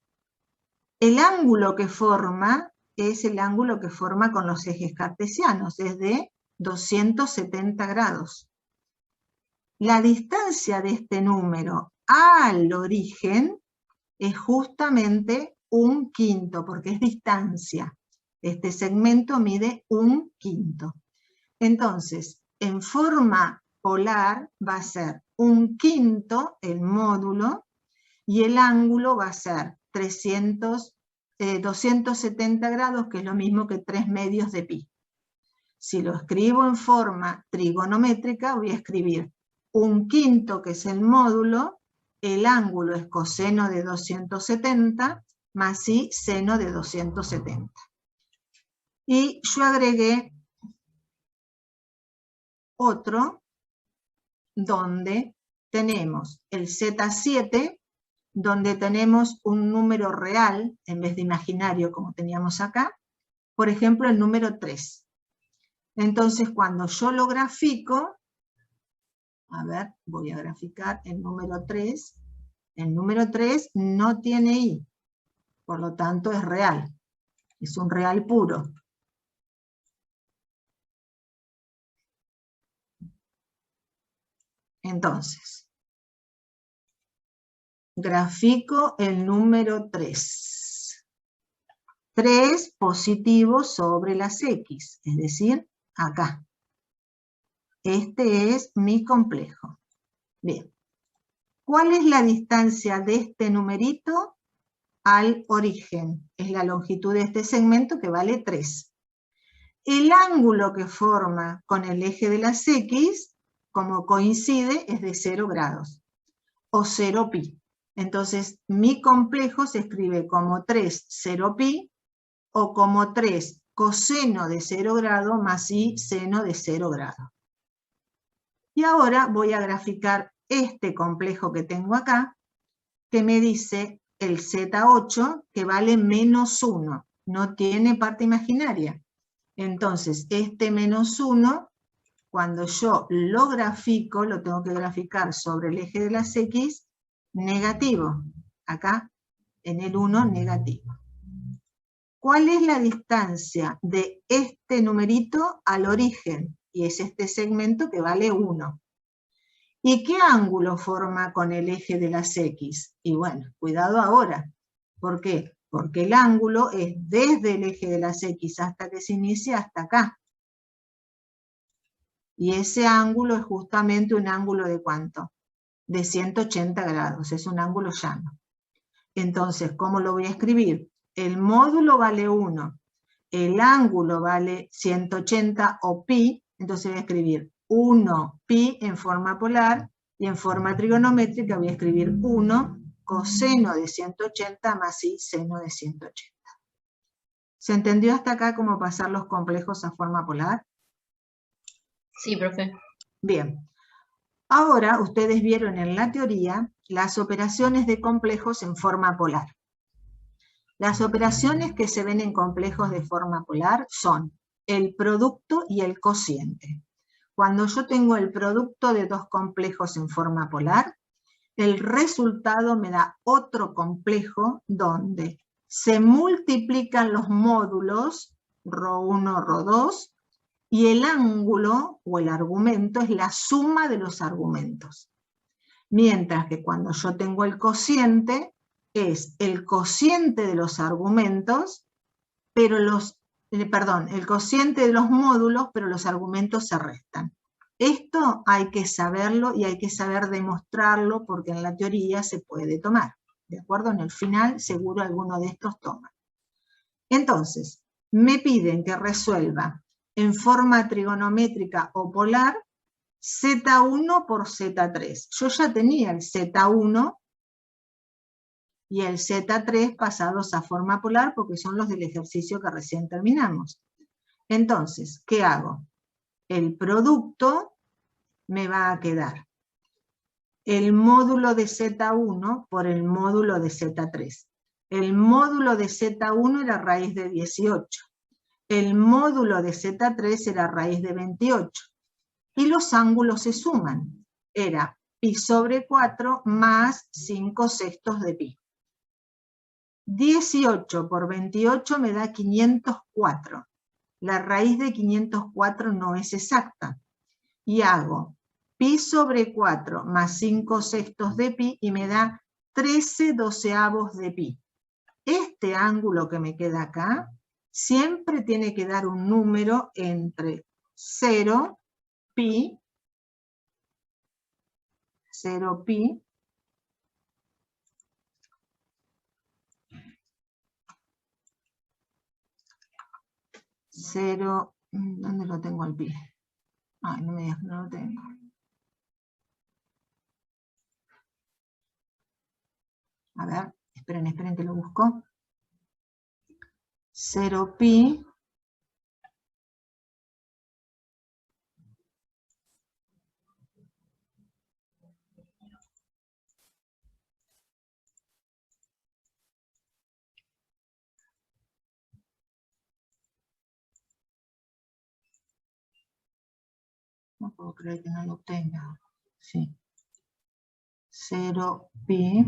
el ángulo que forma es el ángulo que forma con los ejes cartesianos, es de 270 grados. La distancia de este número al origen es justamente 1/5, porque es distancia. Este segmento mide 1/5. Entonces, en forma polar va a ser 1/5 el módulo y el ángulo va a ser 270 grados, que es lo mismo que 3/2 de pi. Si lo escribo en forma trigonométrica, voy a escribir 1/5, que es el módulo, el ángulo es coseno de 270, más i seno de 270. Y yo agregué otro, donde tenemos el Z7, donde tenemos un número real, en vez de imaginario como teníamos acá, por ejemplo el número 3. Entonces cuando yo lo grafico, a ver, voy a graficar el número 3, el número 3 no tiene i, por lo tanto es real, es un real puro. Entonces, grafico el número 3. 3 positivo sobre las X, es decir, acá. Este es mi complejo. Bien. ¿Cuál es la distancia de este numerito al origen? Es la longitud de este segmento, que vale 3. El ángulo que forma con el eje de las X, como coincide, es de 0 grados, o 0 pi. Entonces, mi complejo se escribe como 3 0 pi, o como 3 coseno de 0 grado más i seno de 0 grado. Y ahora voy a graficar este complejo que tengo acá, que me dice el Z8, que vale -1, no tiene parte imaginaria. Entonces, este -1, cuando yo lo grafico, lo tengo que graficar sobre el eje de las X, negativo. Acá, en el 1, negativo. ¿Cuál es la distancia de este numerito al origen? Y es este segmento que vale 1. ¿Y qué ángulo forma con el eje de las X? Y bueno, cuidado ahora. ¿Por qué? Porque el ángulo es desde el eje de las X hasta que se inicia hasta acá. Y ese ángulo es justamente un ángulo ¿de cuánto? De 180 grados, es un ángulo llano. Entonces, ¿cómo lo voy a escribir? El módulo vale 1, el ángulo vale 180 o pi, entonces voy a escribir 1 pi en forma polar, y en forma trigonométrica voy a escribir 1 coseno de 180 más i seno de 180. ¿Se entendió hasta acá cómo pasar los complejos a forma polar? Sí, profe. Bien. Ahora ustedes vieron en la teoría las operaciones de complejos en forma polar. Las operaciones que se ven en complejos de forma polar son el producto y el cociente. Cuando yo tengo el producto de dos complejos en forma polar, el resultado me da otro complejo donde se multiplican los módulos ρ1, ρ2, y el ángulo o el argumento es la suma de los argumentos. Mientras que cuando yo tengo el cociente, es el cociente de los argumentos, pero el cociente de los módulos, pero los argumentos se restan. Esto hay que saberlo y hay que saber demostrarlo, porque en la teoría se puede tomar. ¿De acuerdo? En el final seguro alguno de estos toma. Entonces, me piden que resuelva en forma trigonométrica o polar Z1 por Z3. Yo ya tenía el Z1 y el Z3 pasados a forma polar porque son los del ejercicio que recién terminamos. Entonces, ¿qué hago? El producto me va a quedar el módulo de Z1 por el módulo de Z3. El módulo de Z1 era raíz de 18. El módulo de Z3 era raíz de 28. Y los ángulos se suman. Era pi sobre 4 más 5/6 de pi. 18 por 28 me da 504. La raíz de 504 no es exacta. Y hago pi sobre 4 más 5/6 de pi y me da 13/12 de pi. Este ángulo que me queda acá siempre tiene que dar un número entre 0, pi, 0 pi, cero, ¿dónde lo tengo el pi? Ay, no me digas que no lo tengo. A ver, esperen que lo busco. 0 pi, no puedo creer que no lo tenga. Sí. 0 pi.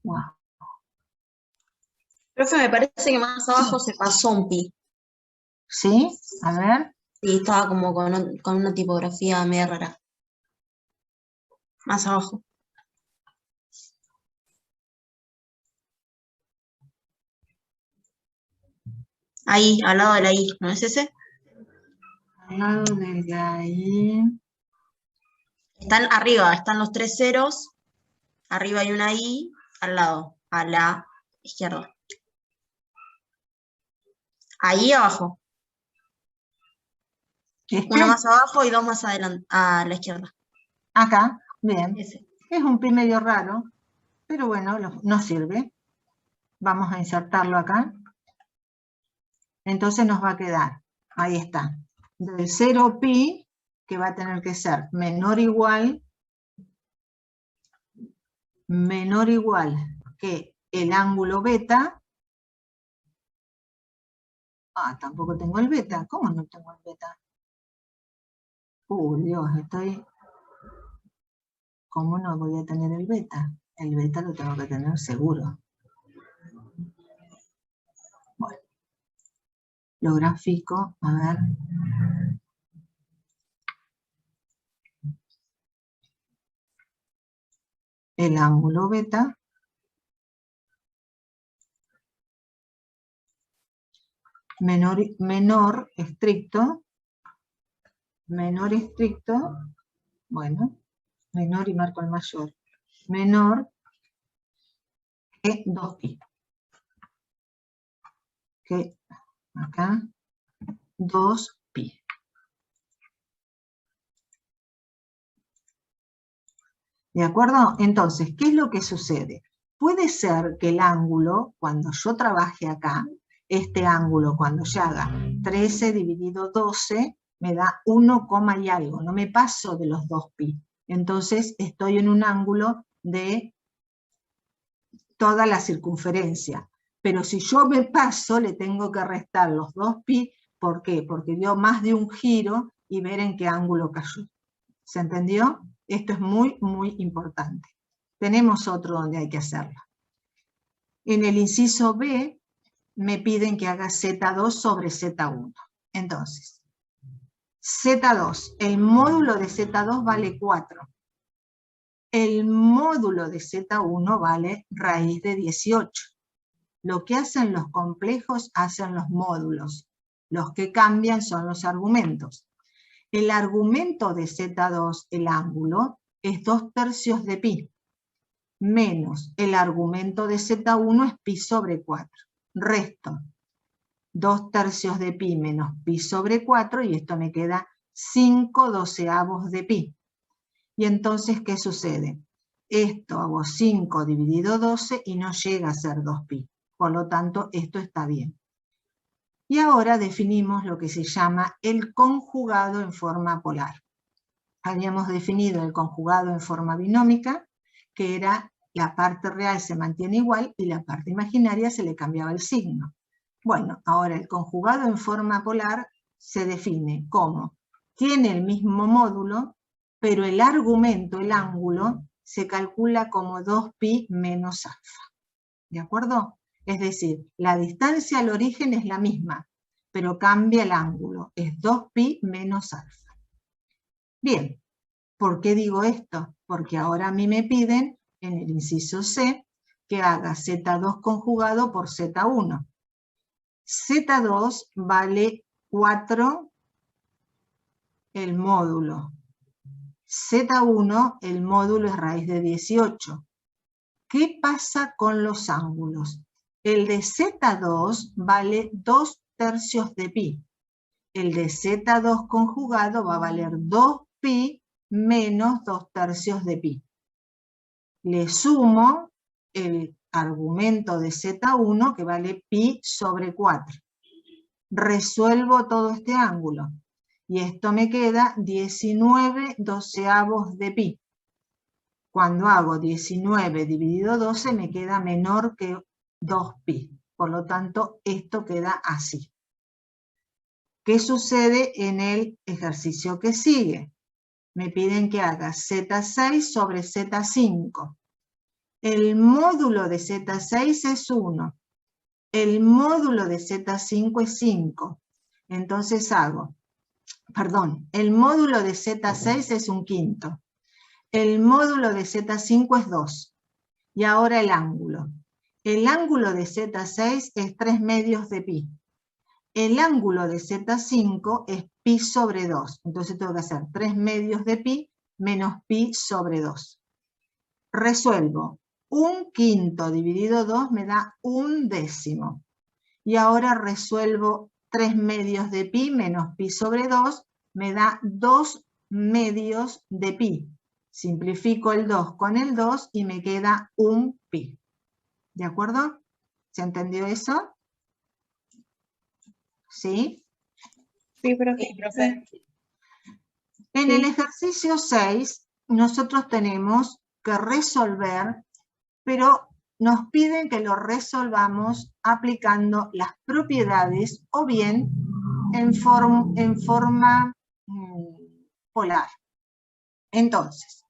Wow. Profe, me parece que más abajo se pasó un pi. ¿Sí? A ver. Y estaba como con una tipografía media rara. Más abajo. Ahí, al lado de la I, ¿no es ese? Al lado de la I. Están arriba, están los 3 ceros. Arriba hay una I, al lado, a la izquierda. Ahí abajo. Uno más abajo y dos más adelante, a la izquierda. Acá, bien. Ese. Es un pi medio raro, pero bueno, nos sirve. Vamos a insertarlo acá. Entonces nos va a quedar, ahí está, del 0 pi, que va a tener que ser menor o igual que el ángulo beta. Ah, tampoco tengo el beta. ¿Cómo no tengo el beta? Dios, ¿cómo no voy a tener el beta? El beta lo tengo que tener seguro. Bueno, lo grafico, a ver. El ángulo beta menor estricto, bueno, menor y marco el mayor, menor que 2pi. Que acá, 2pi. ¿De acuerdo? Entonces, ¿qué es lo que sucede? Puede ser que el ángulo, cuando yo trabaje acá, este ángulo, cuando yo haga 13 dividido 12, me da 1, y algo. No me paso de los 2pi. Entonces, estoy en un ángulo de toda la circunferencia. Pero si yo me paso, le tengo que restar los 2pi. ¿Por qué? Porque dio más de un giro y ver en qué ángulo cayó. ¿Se entendió? Esto es muy, muy importante. Tenemos otro donde hay que hacerlo. En el inciso B me piden que haga Z2 sobre Z1. Entonces, Z2, el módulo de Z2 vale 4. El módulo de Z1 vale raíz de 18. Lo que hacen los complejos hacen los módulos. Los que cambian son los argumentos. El argumento de Z2, el ángulo, es 2/3 de pi, menos el argumento de Z1 es pi sobre 4. Resto 2/3 de pi menos pi sobre 4 y esto me queda 5/12 de pi. Y entonces, ¿qué sucede? Esto hago 5 dividido 12 y no llega a ser 2pi. Por lo tanto, esto está bien. Y ahora definimos lo que se llama el conjugado en forma polar. Habíamos definido el conjugado en forma binómica, que era la parte real se mantiene igual y la parte imaginaria se le cambiaba el signo. Bueno, ahora el conjugado en forma polar se define como tiene el mismo módulo, pero el argumento, el ángulo, se calcula como 2pi menos alfa. ¿De acuerdo? Es decir, la distancia al origen es la misma, pero cambia el ángulo, es 2pi menos alfa. Bien, ¿por qué digo esto? Porque ahora a mí me piden, en el inciso C, que haga Z2 conjugado por Z1. Z2 vale 4 el módulo. Z1, el módulo es raíz de 18. ¿Qué pasa con los ángulos? El de Z2 vale 2/3 de pi. El de Z2 conjugado va a valer 2pi menos 2/3 de pi. Le sumo el argumento de Z1 que vale pi sobre 4. Resuelvo todo este ángulo. Y esto me queda 19/12 de pi. Cuando hago 19 dividido 12 me queda menor que 2pi. Por lo tanto, esto queda así. ¿Qué sucede en el ejercicio que sigue? Me piden que haga Z6 sobre Z5. El módulo de Z6 es 1. El módulo de Z5 es 5. Entonces el módulo de Z6 es 1/5. El módulo de Z5 es 2. Y ahora el ángulo. El ángulo de Z6 es 3/2 de pi. El ángulo de Z5 es pi sobre 2. Entonces tengo que hacer 3/2 de pi menos pi sobre 2. Resuelvo. 1/5 dividido 2 me da 1/10. Y ahora resuelvo 3/2 de pi menos pi sobre 2 me da 2/2 de pi. Simplifico el 2 con el 2 y me queda 1pi. ¿De acuerdo? ¿Se entendió eso? ¿Sí? Sí, profe. Sí, profe. En el ejercicio 6, nosotros tenemos que resolver, pero nos piden que lo resolvamos aplicando las propiedades o bien en forma polar. Entonces,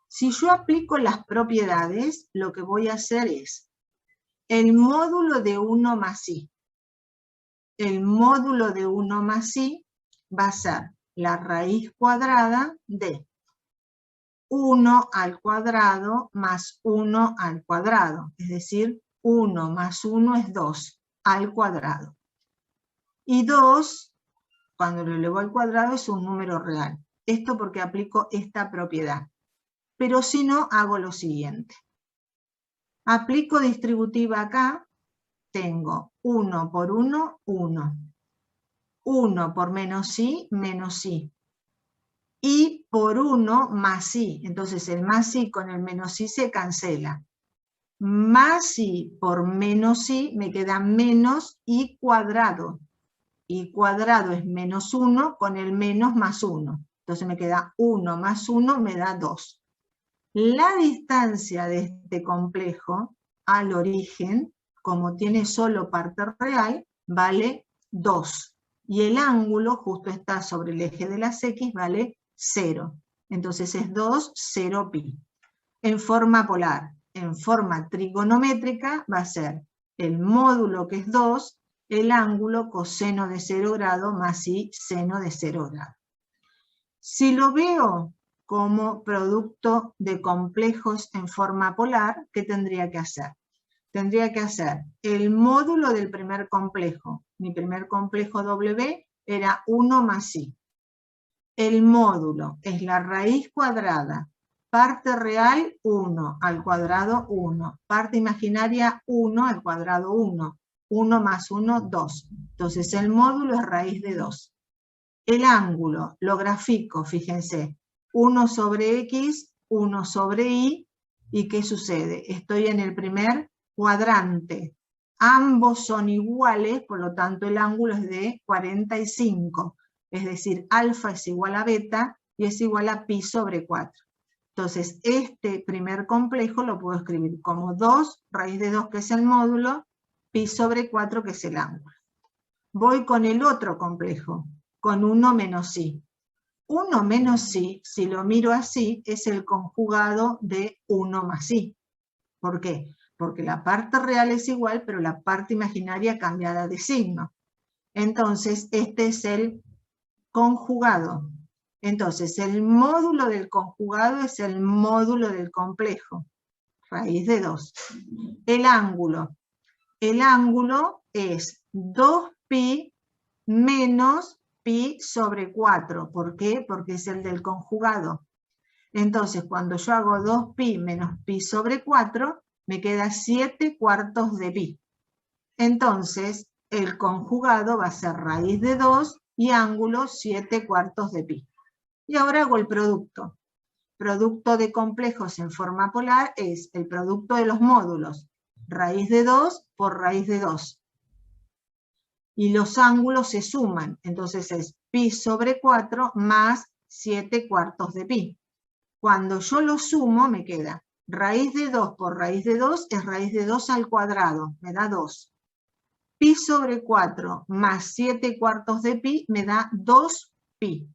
si yo aplico las propiedades, lo que voy a hacer es el módulo de 1 más i. El módulo de 1 más i va a ser la raíz cuadrada de 1 al cuadrado más 1 al cuadrado. Es decir, 1 más 1 es 2 al cuadrado. Y 2, cuando lo elevo al cuadrado, es un número real. Esto porque aplico esta propiedad. Pero si no, hago lo siguiente. Aplico distributiva acá. Tengo 1 por 1, 1. 1 por menos i, menos i. I por 1 más i. Entonces el más i con el menos i se cancela. Más i por menos i me queda menos i cuadrado. I cuadrado es menos 1 con el menos más 1. Entonces me queda 1 más 1 me da 2. La distancia de este complejo al origen, como tiene solo parte real, vale 2. Y el ángulo justo está sobre el eje de las X, vale 0. Entonces es 2, 0 pi. En forma polar, en forma trigonométrica, va a ser el módulo que es 2, el ángulo coseno de 0 grado más i seno de 0 grado. Si lo veo como producto de complejos en forma polar, ¿qué tendría que hacer? Tendría que hacer el módulo del primer complejo. Mi primer complejo W era 1 más i. El módulo es la raíz cuadrada. Parte real, 1 al cuadrado, 1. Parte imaginaria, 1 al cuadrado, 1. 1 más 1, 2. Entonces el módulo es raíz de 2. El ángulo lo grafico, fíjense, 1 sobre X, 1 sobre Y, ¿y qué sucede? Estoy en el primer cuadrante. Ambos son iguales, por lo tanto el ángulo es de 45. Es decir, alfa es igual a beta y es igual a pi sobre 4. Entonces, este primer complejo lo puedo escribir como 2 raíz de 2, que es el módulo, pi sobre 4, que es el ángulo. Voy con el otro complejo, con 1 menos i. 1 menos i, si lo miro así, es el conjugado de 1 más i. ¿Por qué? Porque la parte real es igual, pero la parte imaginaria cambiada de signo. Entonces, este es el conjugado. Entonces, el módulo del conjugado es el módulo del complejo, raíz de 2. El ángulo es 2pi menos pi sobre 4. ¿Por qué? Porque es el del conjugado. Entonces, cuando yo hago 2pi menos pi sobre 4, me queda 7 cuartos de pi. Entonces, el conjugado va a ser raíz de 2 y ángulo 7 cuartos de pi. Y ahora hago el producto. Producto de complejos en forma polar es el producto de los módulos, raíz de 2 por raíz de 2. Y los ángulos se suman, entonces es pi sobre 4 más 7 cuartos de pi. Cuando yo lo sumo me queda raíz de 2 por raíz de 2 es raíz de 2 al cuadrado, me da 2. Pi sobre 4 más 7 cuartos de pi me da 2pi.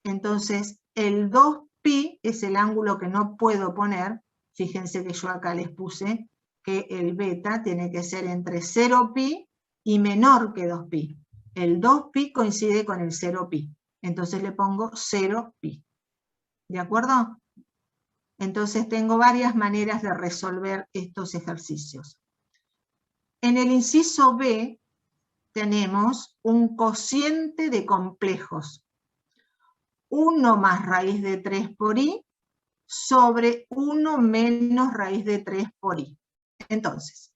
Entonces el 2pi es el ángulo que no puedo poner. Fíjense que yo acá les puse que el beta tiene que ser entre 0pi y menor que 2pi. El 2pi coincide con el 0pi. Entonces le pongo 0pi. ¿De acuerdo? Entonces tengo varias maneras de resolver estos ejercicios. En el inciso B tenemos un cociente de complejos. 1 más raíz de 3 por i sobre 1 menos raíz de 3 por i. Entonces,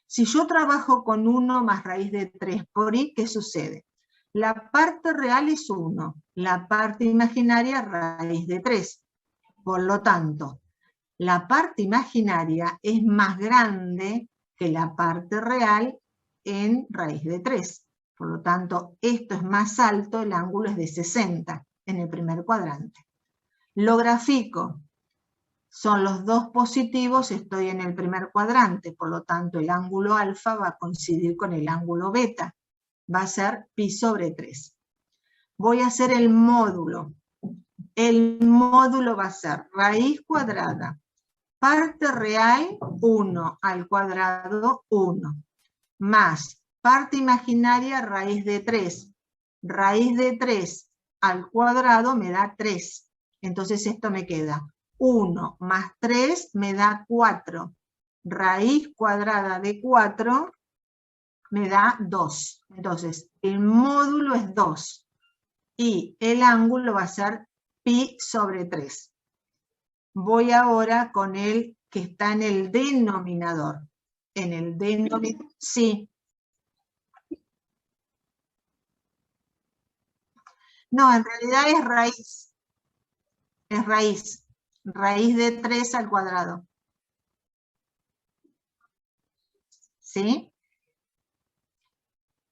si yo trabajo con 1 más raíz de 3 por i, ¿qué sucede? La parte real es 1, la parte imaginaria raíz de 3. Por lo tanto, la parte imaginaria es más grande que la parte real en raíz de 3. Por lo tanto, esto es más alto, el ángulo es de 60 en el primer cuadrante. Lo grafico. Son los dos positivos, estoy en el primer cuadrante, por lo tanto el ángulo alfa va a coincidir con el ángulo beta. Va a ser pi sobre 3. Voy a hacer el módulo. El módulo va a ser raíz cuadrada, parte real 1 al cuadrado 1, más parte imaginaria raíz de 3. Raíz de 3 al cuadrado me da 3. Entonces esto me queda 1 más 3 me da 4. Raíz cuadrada de 4 me da 2. Entonces el módulo es 2. Y el ángulo va a ser pi sobre 3. Voy ahora con el que está en el denominador. En el denominador, sí. No, en realidad es raíz. Es raíz. Raíz de 3 al cuadrado. ¿Sí?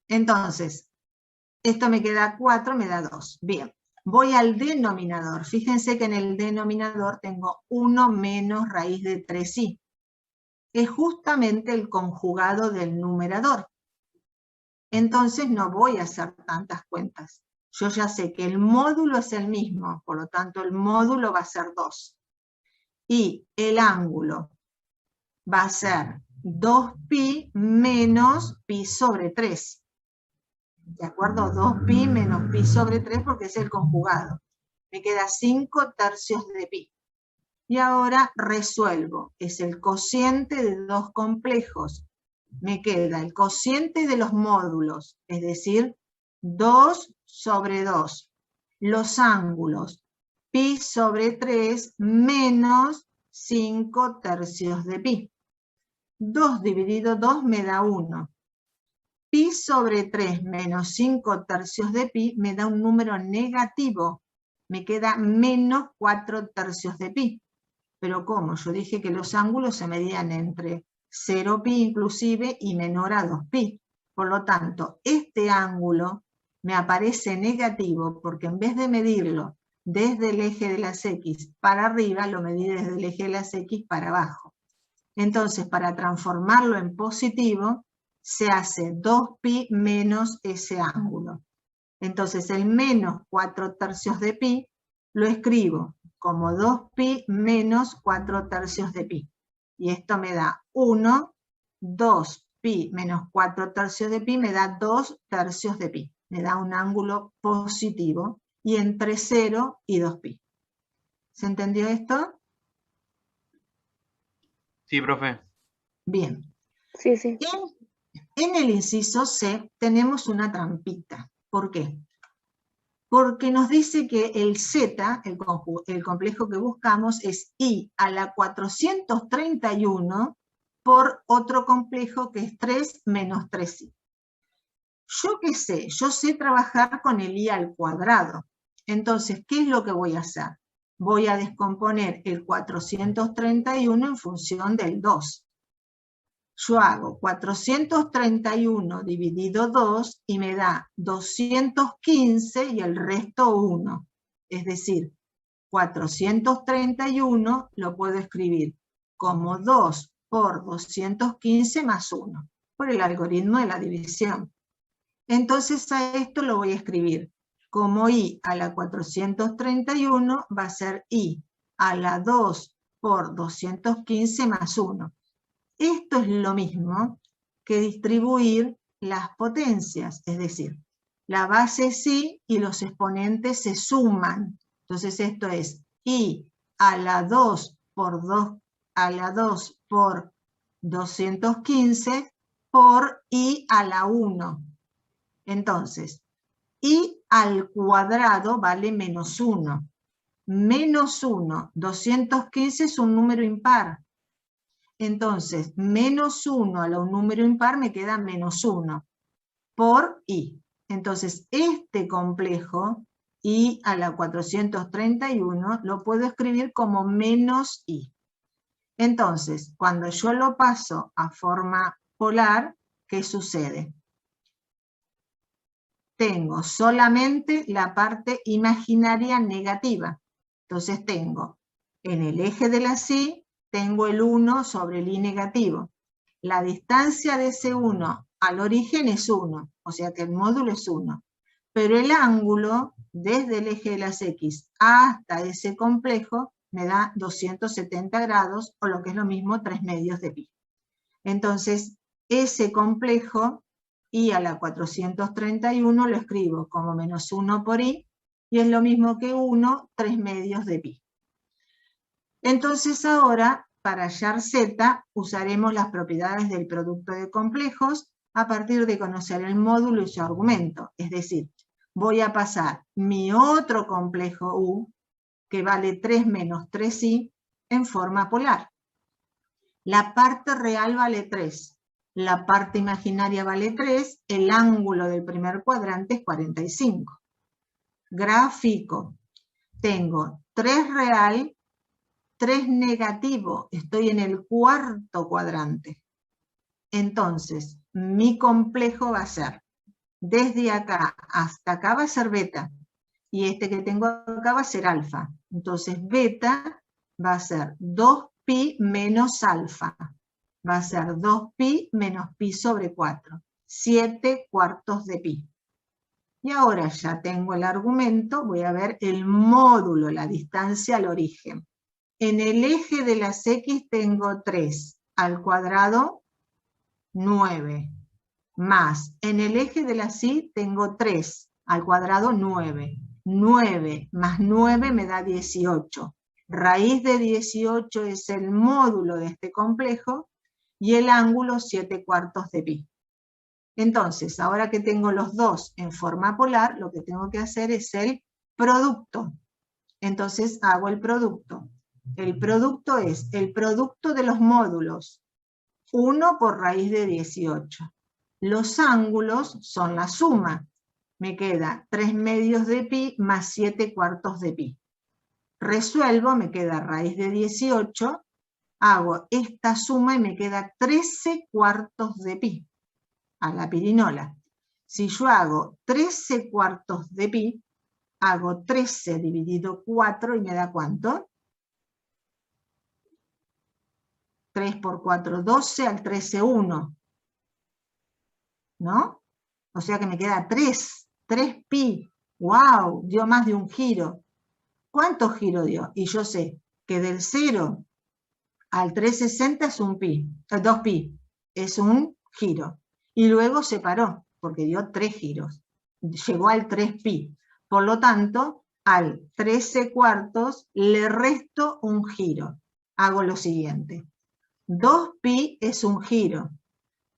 Entonces, esto me queda 4, me da 2. Bien. Voy al denominador. Fíjense que en el denominador tengo 1 menos raíz de 3i. Es justamente el conjugado del numerador. Entonces no voy a hacer tantas cuentas. Yo ya sé que el módulo es el mismo, por lo tanto el módulo va a ser 2. Y el ángulo va a ser 2pi menos pi sobre 3. ¿De acuerdo? 2pi menos pi sobre 3 porque es el conjugado. Me queda 5 tercios de pi. Y ahora resuelvo. Es el cociente de dos complejos. Me queda el cociente de los módulos, es decir, 2 sobre 2. Los ángulos, pi sobre 3 menos 5 tercios de pi. 2 dividido 2 me da 1. Pi sobre 3 menos 5 tercios de pi me da un número negativo. me queda menos 4/3 de pi. Pero ¿cómo? Yo dije que los ángulos se medían entre 0 pi inclusive y menor a 2 pi. Por lo tanto, este ángulo me aparece negativo porque en vez de medirlo desde el eje de las X para arriba, lo medí desde el eje de las X para abajo. Entonces, para transformarlo en positivo, se hace 2pi menos ese ángulo. Entonces, el menos 4/3 de pi lo escribo como 2pi menos 4/3 de pi. Y esto me da 1, 2pi menos 4/3 de pi me da 2/3 de pi. Me da un ángulo positivo y entre 0 y 2pi. ¿Se entendió esto? Sí, profe. Bien. Sí, sí. En el inciso C tenemos una trampita. ¿Por qué? Porque nos dice que el Z, el complejo que buscamos, es I a la 431 por otro complejo que es 3 menos 3i. ¿Yo qué sé? Yo sé trabajar con el I al cuadrado. Entonces, ¿qué es lo que voy a hacer? Voy a descomponer el 431 en función del 2. Yo hago 431 dividido 2 y me da 215 y el resto 1. Es decir, 431 lo puedo escribir como 2 por 215 más 1, por el algoritmo de la división. Entonces a esto lo voy a escribir como I a la 431 va a ser I a la 2 por 215 más 1. Esto es lo mismo que distribuir las potencias, es decir, la base es I y los exponentes se suman. Entonces esto es I a la 2 por 2 a la 2 por 215 por I a la 1. Entonces, I al cuadrado vale menos 1. Menos 1, 215 es un número impar. Entonces, menos 1 a un número impar me queda menos 1 por I. Entonces, este complejo, I a la 431, lo puedo escribir como menos I. Entonces, cuando yo lo paso a forma polar, ¿qué sucede? Tengo solamente la parte imaginaria negativa. Entonces tengo en el eje de la Y, tengo el 1 sobre el I negativo. La distancia de ese 1 al origen es 1, o sea que el módulo es 1. Pero el ángulo desde el eje de las X hasta ese complejo me da 270 grados, o lo que es lo mismo, 3 medios de pi. Entonces, ese complejo, I a la 431, lo escribo como menos 1 por I, y es lo mismo que 1, 3 medios de pi. Entonces ahora, para hallar Z, usaremos las propiedades del producto de complejos a partir de conocer el módulo y su argumento. Es decir, voy a pasar mi otro complejo U, que vale 3 menos 3i, en forma polar. La parte real vale 3, la parte imaginaria vale 3, el ángulo del primer cuadrante es 45. Gráfico. Tengo 3 real, 3 negativo, estoy en el cuarto cuadrante. Entonces, mi complejo va a ser, desde acá hasta acá va a ser beta, y este que tengo acá va a ser alfa. Entonces, beta va a ser 2pi menos alfa. Va a ser 2pi menos pi sobre 4. 7 cuartos de pi. Y ahora ya tengo el argumento, voy a ver el módulo, la distancia al origen. En el eje de las X tengo 3 al cuadrado, 9. Más, en el eje de las Y tengo 3 al cuadrado, 9. 9 más 9 me da 18. Raíz de 18 es el módulo de este complejo y el ángulo 7 cuartos de pi. Entonces, ahora que tengo los dos en forma polar, lo que tengo que hacer es el producto. Entonces hago el producto. El producto es el producto de los módulos. 1 por raíz de 18. Los ángulos son la suma. me queda 3 medios de pi más 7 cuartos de pi. Resuelvo, me queda raíz de 18, hago esta suma y me queda 13 cuartos de pi a la pirinola. Si yo hago 13 cuartos de pi, hago 13 dividido 4 y me da ¿cuánto? 3 por 4, 12, al 13, 1. ¿No? O sea que me queda 3 pi. ¡Wow! Dio más de un giro. ¿Cuántos giros dio? Y yo sé que del 0 al 360 es un pi, 2 pi, es un giro. Y luego se paró, porque dio 3 giros. Llegó al 3 pi. Por lo tanto, al 13 cuartos le resto un giro. Hago lo siguiente. 2 pi es un giro.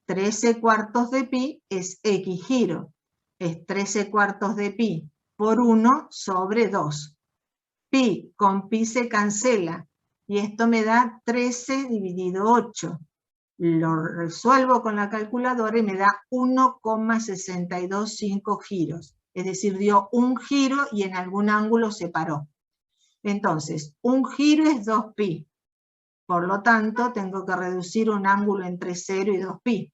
13 cuartos de pi es X giro. Es 13 cuartos de pi por 1 sobre 2. Pi con pi se cancela. Y esto me da 13 dividido 8. Lo resuelvo con la calculadora y me da 1,625 giros. Es decir, dio un giro y en algún ángulo se paró. Entonces, un giro es 2 pi. Por lo tanto, tengo que reducir un ángulo entre 0 y 2 pi.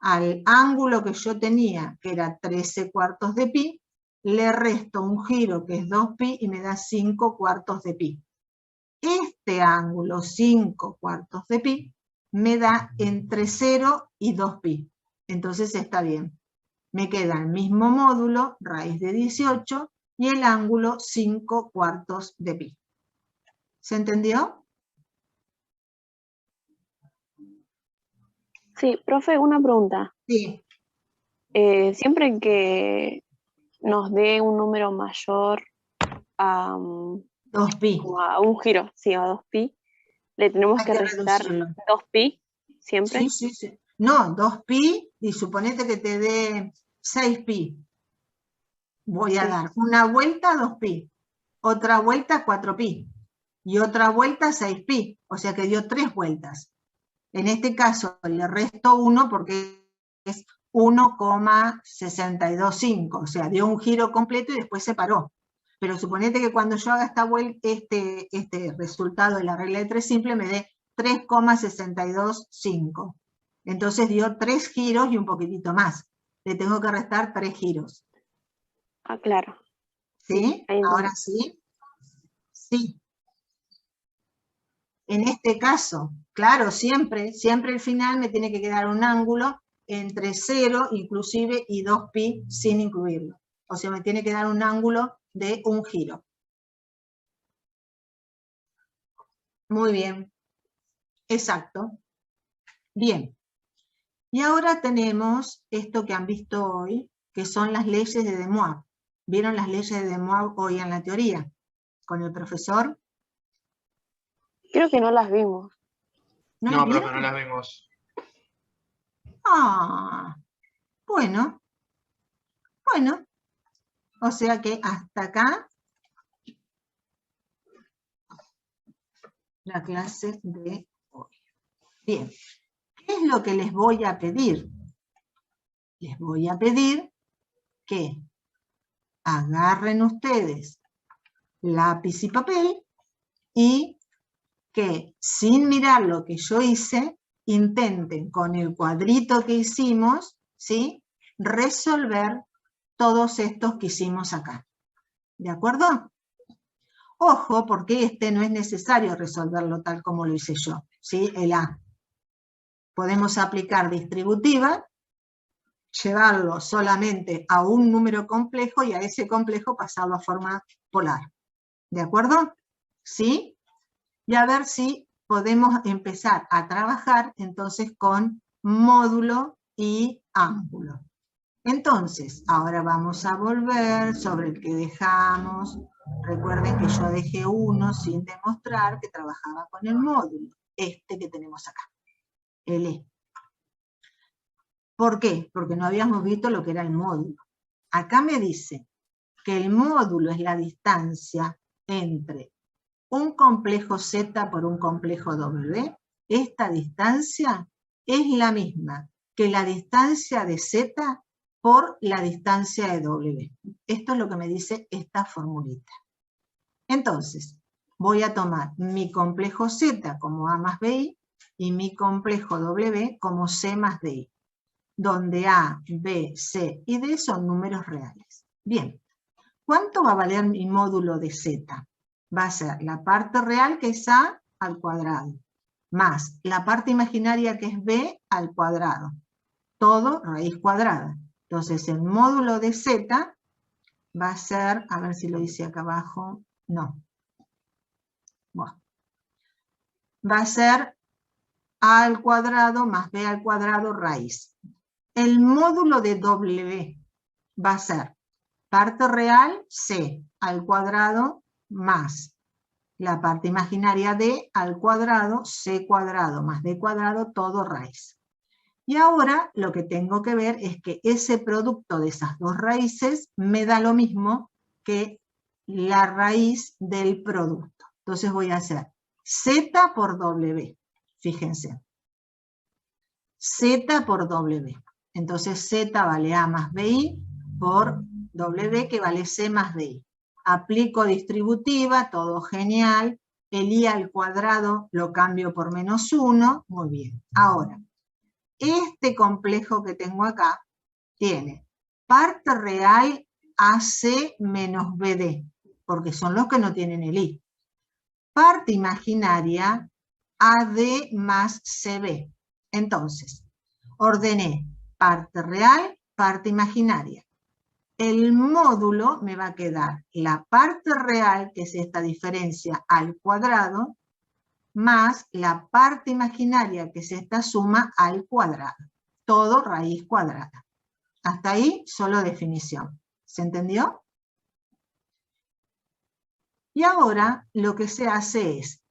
Al ángulo que yo tenía, que era 13 cuartos de pi, le resto un giro que es 2 pi y me da 5 cuartos de pi. Este ángulo, 5 cuartos de pi, me da entre 0 y 2 pi. Entonces está bien. Me queda el mismo módulo, raíz de 18, y el ángulo 5 cuartos de pi. ¿Se entendió? Sí, profe, una pregunta. Sí. Siempre que nos dé un número mayor a, 2 pi. como a un giro, sí, a 2 pi, le tenemos Hay que que restar reducirlo. 2 pi siempre. Sí, sí, sí. No, 2 pi, y suponete que te dé 6 pi. Voy a Sí. dar una vuelta 2 pi, otra vuelta 4 pi, y otra vuelta 6 pi, o sea que dio 3 vueltas. En este caso le resto 1 porque es 1,625, o sea, dio un giro completo y después se paró. Pero suponete que cuando yo haga esta vuelta, este resultado de la regla de 3 simple me dé 3,625. Entonces dio 3 giros y un poquitito más. Le tengo que restar 3 giros. Ah, claro. ¿Sí? Ahí ¿Ahora entendí. sí? Sí. En este caso, claro, siempre el final me tiene que quedar un ángulo entre 0 inclusive y 2 pi sin incluirlo. O sea, me tiene que dar un ángulo de un giro. Muy bien. Exacto. Bien. Y ahora tenemos esto que han visto hoy, que son las leyes de De Moivre. ¿Vieron las leyes de De Moivre hoy en la teoría? ¿Con el profesor? Creo que no las vimos. ¿No las No, profe, vieron? no las vimos. Ah, bueno. Bueno. O sea que hasta acá la clase de hoy. Bien. ¿Qué es lo que les voy a pedir? Les voy a pedir que agarren ustedes lápiz y papel y que sin mirar lo que yo hice, intenten con el cuadrito que hicimos, ¿sí?, resolver todos estos que hicimos acá. ¿De acuerdo? Ojo, porque este no es necesario resolverlo tal como lo hice yo, ¿sí? El A. Podemos aplicar distributiva, llevarlo solamente a un número complejo y a ese complejo pasarlo a forma polar. ¿De acuerdo? ¿Sí? Y a ver si podemos empezar a trabajar entonces con módulo y ángulo. Entonces, ahora vamos a volver sobre el que dejamos. Recuerden que yo dejé uno sin demostrar que trabajaba con el módulo, este que tenemos acá, el E. ¿Por qué? Porque no habíamos visto lo que era el módulo. Acá me dice que el módulo es la distancia entre un complejo Z por un complejo W. Esta distancia es la misma que la distancia de Z por la distancia de W. Esto es lo que me dice esta formulita. Entonces, voy a tomar mi complejo Z como A más BI y mi complejo W como C más DI, donde A, B, C y D son números reales. Bien, ¿cuánto va a valer mi módulo de Z? Va a ser la parte real, que es A al cuadrado, más la parte imaginaria, que es B al cuadrado, todo raíz cuadrada. Entonces el módulo de Z va a ser, a ver si lo dice acá abajo, no. Bueno, va a ser A al cuadrado más B al cuadrado raíz. El módulo de W va a ser parte real, C al cuadrado más la parte imaginaria D al cuadrado, C cuadrado más D cuadrado, todo raíz. Y ahora lo que tengo que ver es que ese producto de esas dos raíces me da lo mismo que la raíz del producto. Entonces voy a hacer Z por W, fíjense. Z por W. Entonces Z vale A más BI por W, que vale C más DI. Aplico distributiva, todo genial. El I al cuadrado lo cambio por -1, muy bien. Ahora, este complejo que tengo acá tiene parte real AC menos BD, porque son los que no tienen el I. Parte imaginaria AD más CB. Entonces, ordené parte real, parte imaginaria. El módulo me va a quedar la parte real, que es esta diferencia al cuadrado, más la parte imaginaria, que es esta suma al cuadrado. Todo raíz cuadrada. Hasta ahí, solo definición. ¿Se entendió? Y ahora lo que se hace es,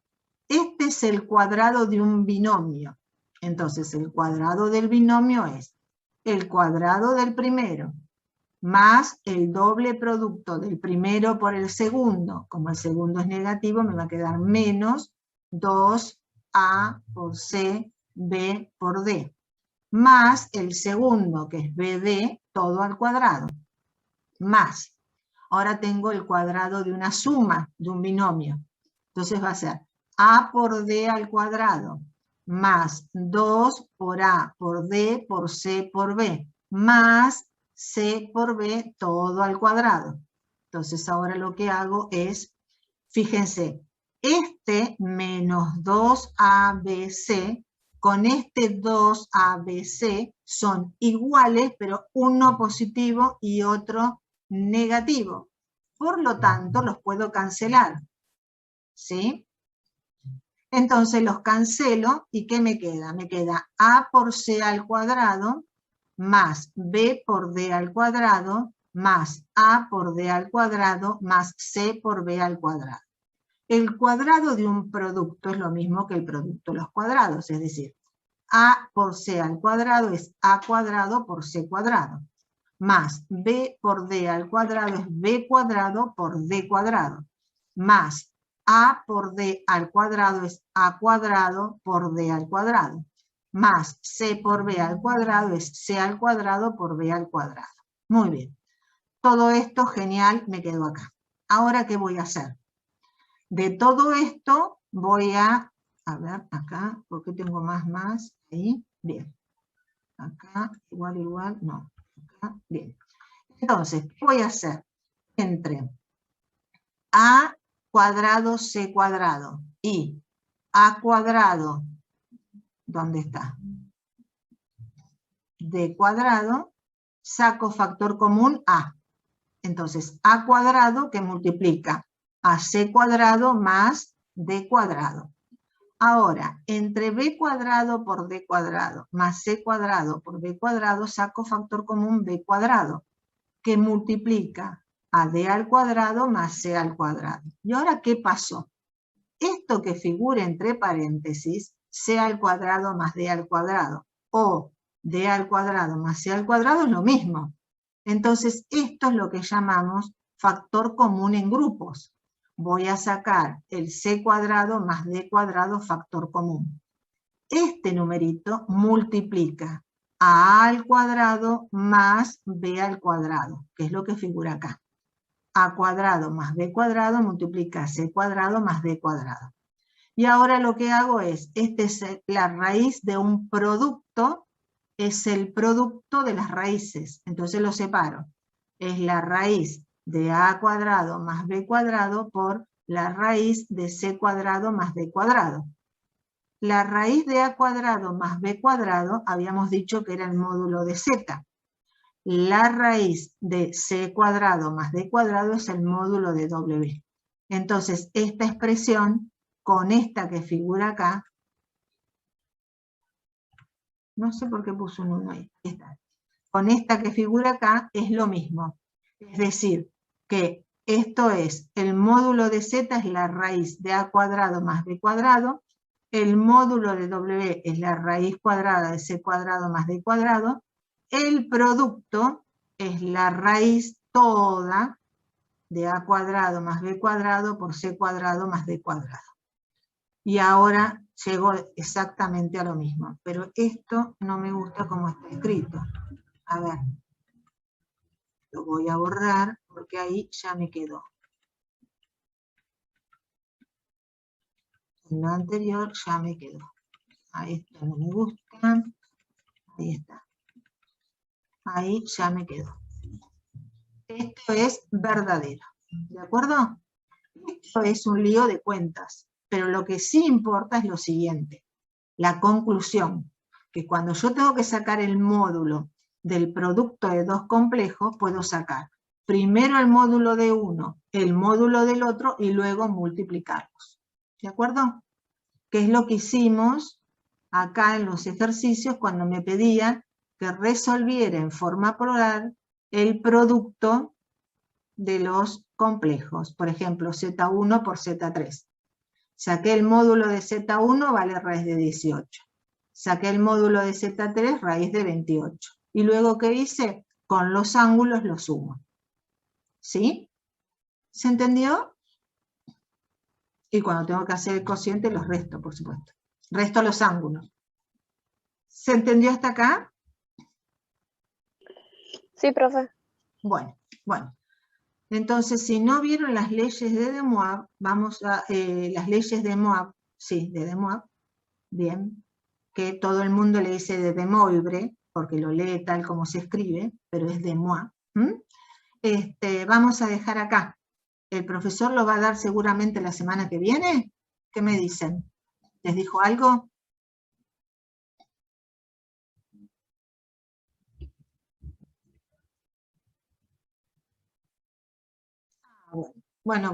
este es el cuadrado de un binomio. Entonces el cuadrado del binomio es el cuadrado del primero más el doble producto del primero por el segundo. Como el segundo es negativo, me va a quedar menos 2A por C, B por D, más el segundo, que es BD, todo al cuadrado, más. Ahora tengo el cuadrado de una suma, de un binomio. Entonces va a ser A por D al cuadrado, más 2 por A por D por C por B, más C por B, todo al cuadrado. Entonces ahora lo que hago es, fíjense, este menos 2ABC con este 2ABC son iguales, pero uno positivo y otro negativo. Por lo tanto, los puedo cancelar. ¿Sí? Entonces los cancelo, ¿y qué me queda? Me queda A por C al cuadrado, más B por D al cuadrado, más A por D al cuadrado, más C por B al cuadrado. El cuadrado de un producto es lo mismo que el producto de los cuadrados, es decir, A por C al cuadrado es A cuadrado por C cuadrado, más B por D al cuadrado es B cuadrado por D cuadrado, más A por D al cuadrado es A cuadrado por D al cuadrado, más C por B al cuadrado es C al cuadrado por B al cuadrado. Muy bien. Todo esto genial, me quedo acá. Ahora, ¿qué voy a hacer? De todo esto voy a ver, acá, porque tengo más, ahí, bien. Acá, igual, no. Acá, bien. Entonces, ¿qué voy a hacer? Entre A cuadrado C cuadrado y A cuadrado, ¿dónde está? D cuadrado, saco factor común A. Entonces, A cuadrado que multiplica a C cuadrado más D cuadrado. Ahora, entre B cuadrado por D cuadrado más C cuadrado por B cuadrado, saco factor común B cuadrado, que multiplica a D al cuadrado más C al cuadrado. ¿Y ahora qué pasó? Esto que figura entre paréntesis, C al cuadrado más D al cuadrado, o D al cuadrado más C al cuadrado es lo mismo. Entonces, esto es lo que llamamos factor común en grupos. Voy a sacar el C cuadrado más D cuadrado factor común. Este numerito multiplica a al cuadrado más b al cuadrado, que es lo que figura acá. A cuadrado más b cuadrado multiplica c cuadrado más d cuadrado. Y ahora lo que hago es, la raíz de un producto, es el producto de las raíces. Entonces lo separo. Es la raíz de a cuadrado más b cuadrado por la raíz de c cuadrado más d cuadrado. La raíz de a cuadrado más b cuadrado, habíamos dicho que era el módulo de z. La raíz de c cuadrado más d cuadrado es el módulo de w. Entonces, esta expresión, con esta que figura acá, no sé por qué puso un 1 ahí, está. Con esta que figura acá es lo mismo. Es decir, que esto es, el módulo de z es la raíz de a cuadrado más b cuadrado, el módulo de w es la raíz cuadrada de c cuadrado más d cuadrado, el producto es la raíz toda de a cuadrado más b cuadrado por c cuadrado más d cuadrado. Y ahora llego exactamente a lo mismo, pero esto no me gusta como está escrito. A ver, lo voy a borrar porque ahí ya me quedó. En lo anterior ya me quedó. Ahí esto no me gusta. Ahí está. Ahí ya me quedó. Esto es verdadero. ¿De acuerdo? Esto es un lío de cuentas. Pero lo que sí importa es lo siguiente. La conclusión. Que cuando yo tengo que sacar el módulo del producto de dos complejos, puedo sacar primero el módulo de uno, el módulo del otro y luego multiplicarlos. ¿De acuerdo? Que es lo que hicimos acá en los ejercicios cuando me pedían que resolviera en forma polar el producto de los complejos. Por ejemplo, Z1 por Z3. Saqué el módulo de Z1, vale raíz de 18. Saqué el módulo de Z3, raíz de 28. Y luego, ¿qué hice? Con los ángulos los sumo. ¿Sí? ¿Se entendió? Y cuando tengo que hacer el cociente, los resto, por supuesto. Resto los ángulos. ¿Se entendió hasta acá? Sí, profe. Bueno. Entonces, si no vieron las leyes de De Moivre, vamos a las leyes de Moivre, sí, de De Moivre, bien, que todo el mundo le dice de De Moivre, porque lo lee tal como se escribe, pero es De Moivre. Vamos a dejar acá. El profesor lo va a dar seguramente la semana que viene. ¿Qué me dicen? ¿Les dijo algo? Bueno.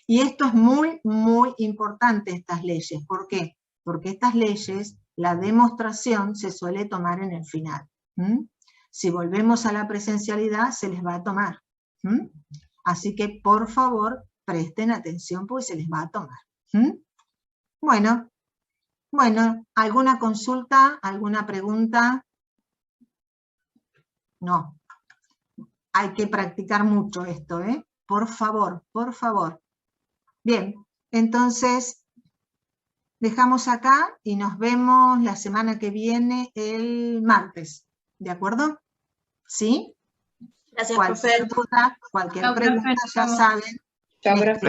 Y esto es muy, muy importante, estas leyes. ¿Por qué? Porque estas leyes, la demostración se suele tomar en el final. Si volvemos a la presencialidad, se les va a tomar. Así que, por favor, presten atención porque se les va a tomar. Bueno, ¿alguna consulta? ¿Alguna pregunta? No. Hay que practicar mucho esto, ¿eh? Por favor, por favor. Bien, entonces dejamos acá y nos vemos la semana que viene, el martes. ¿De acuerdo? ¿Sí? Gracias, Cualquier profe. duda, cualquier Chao, profe, pregunta, nos ya vemos. saben. Chao, profe.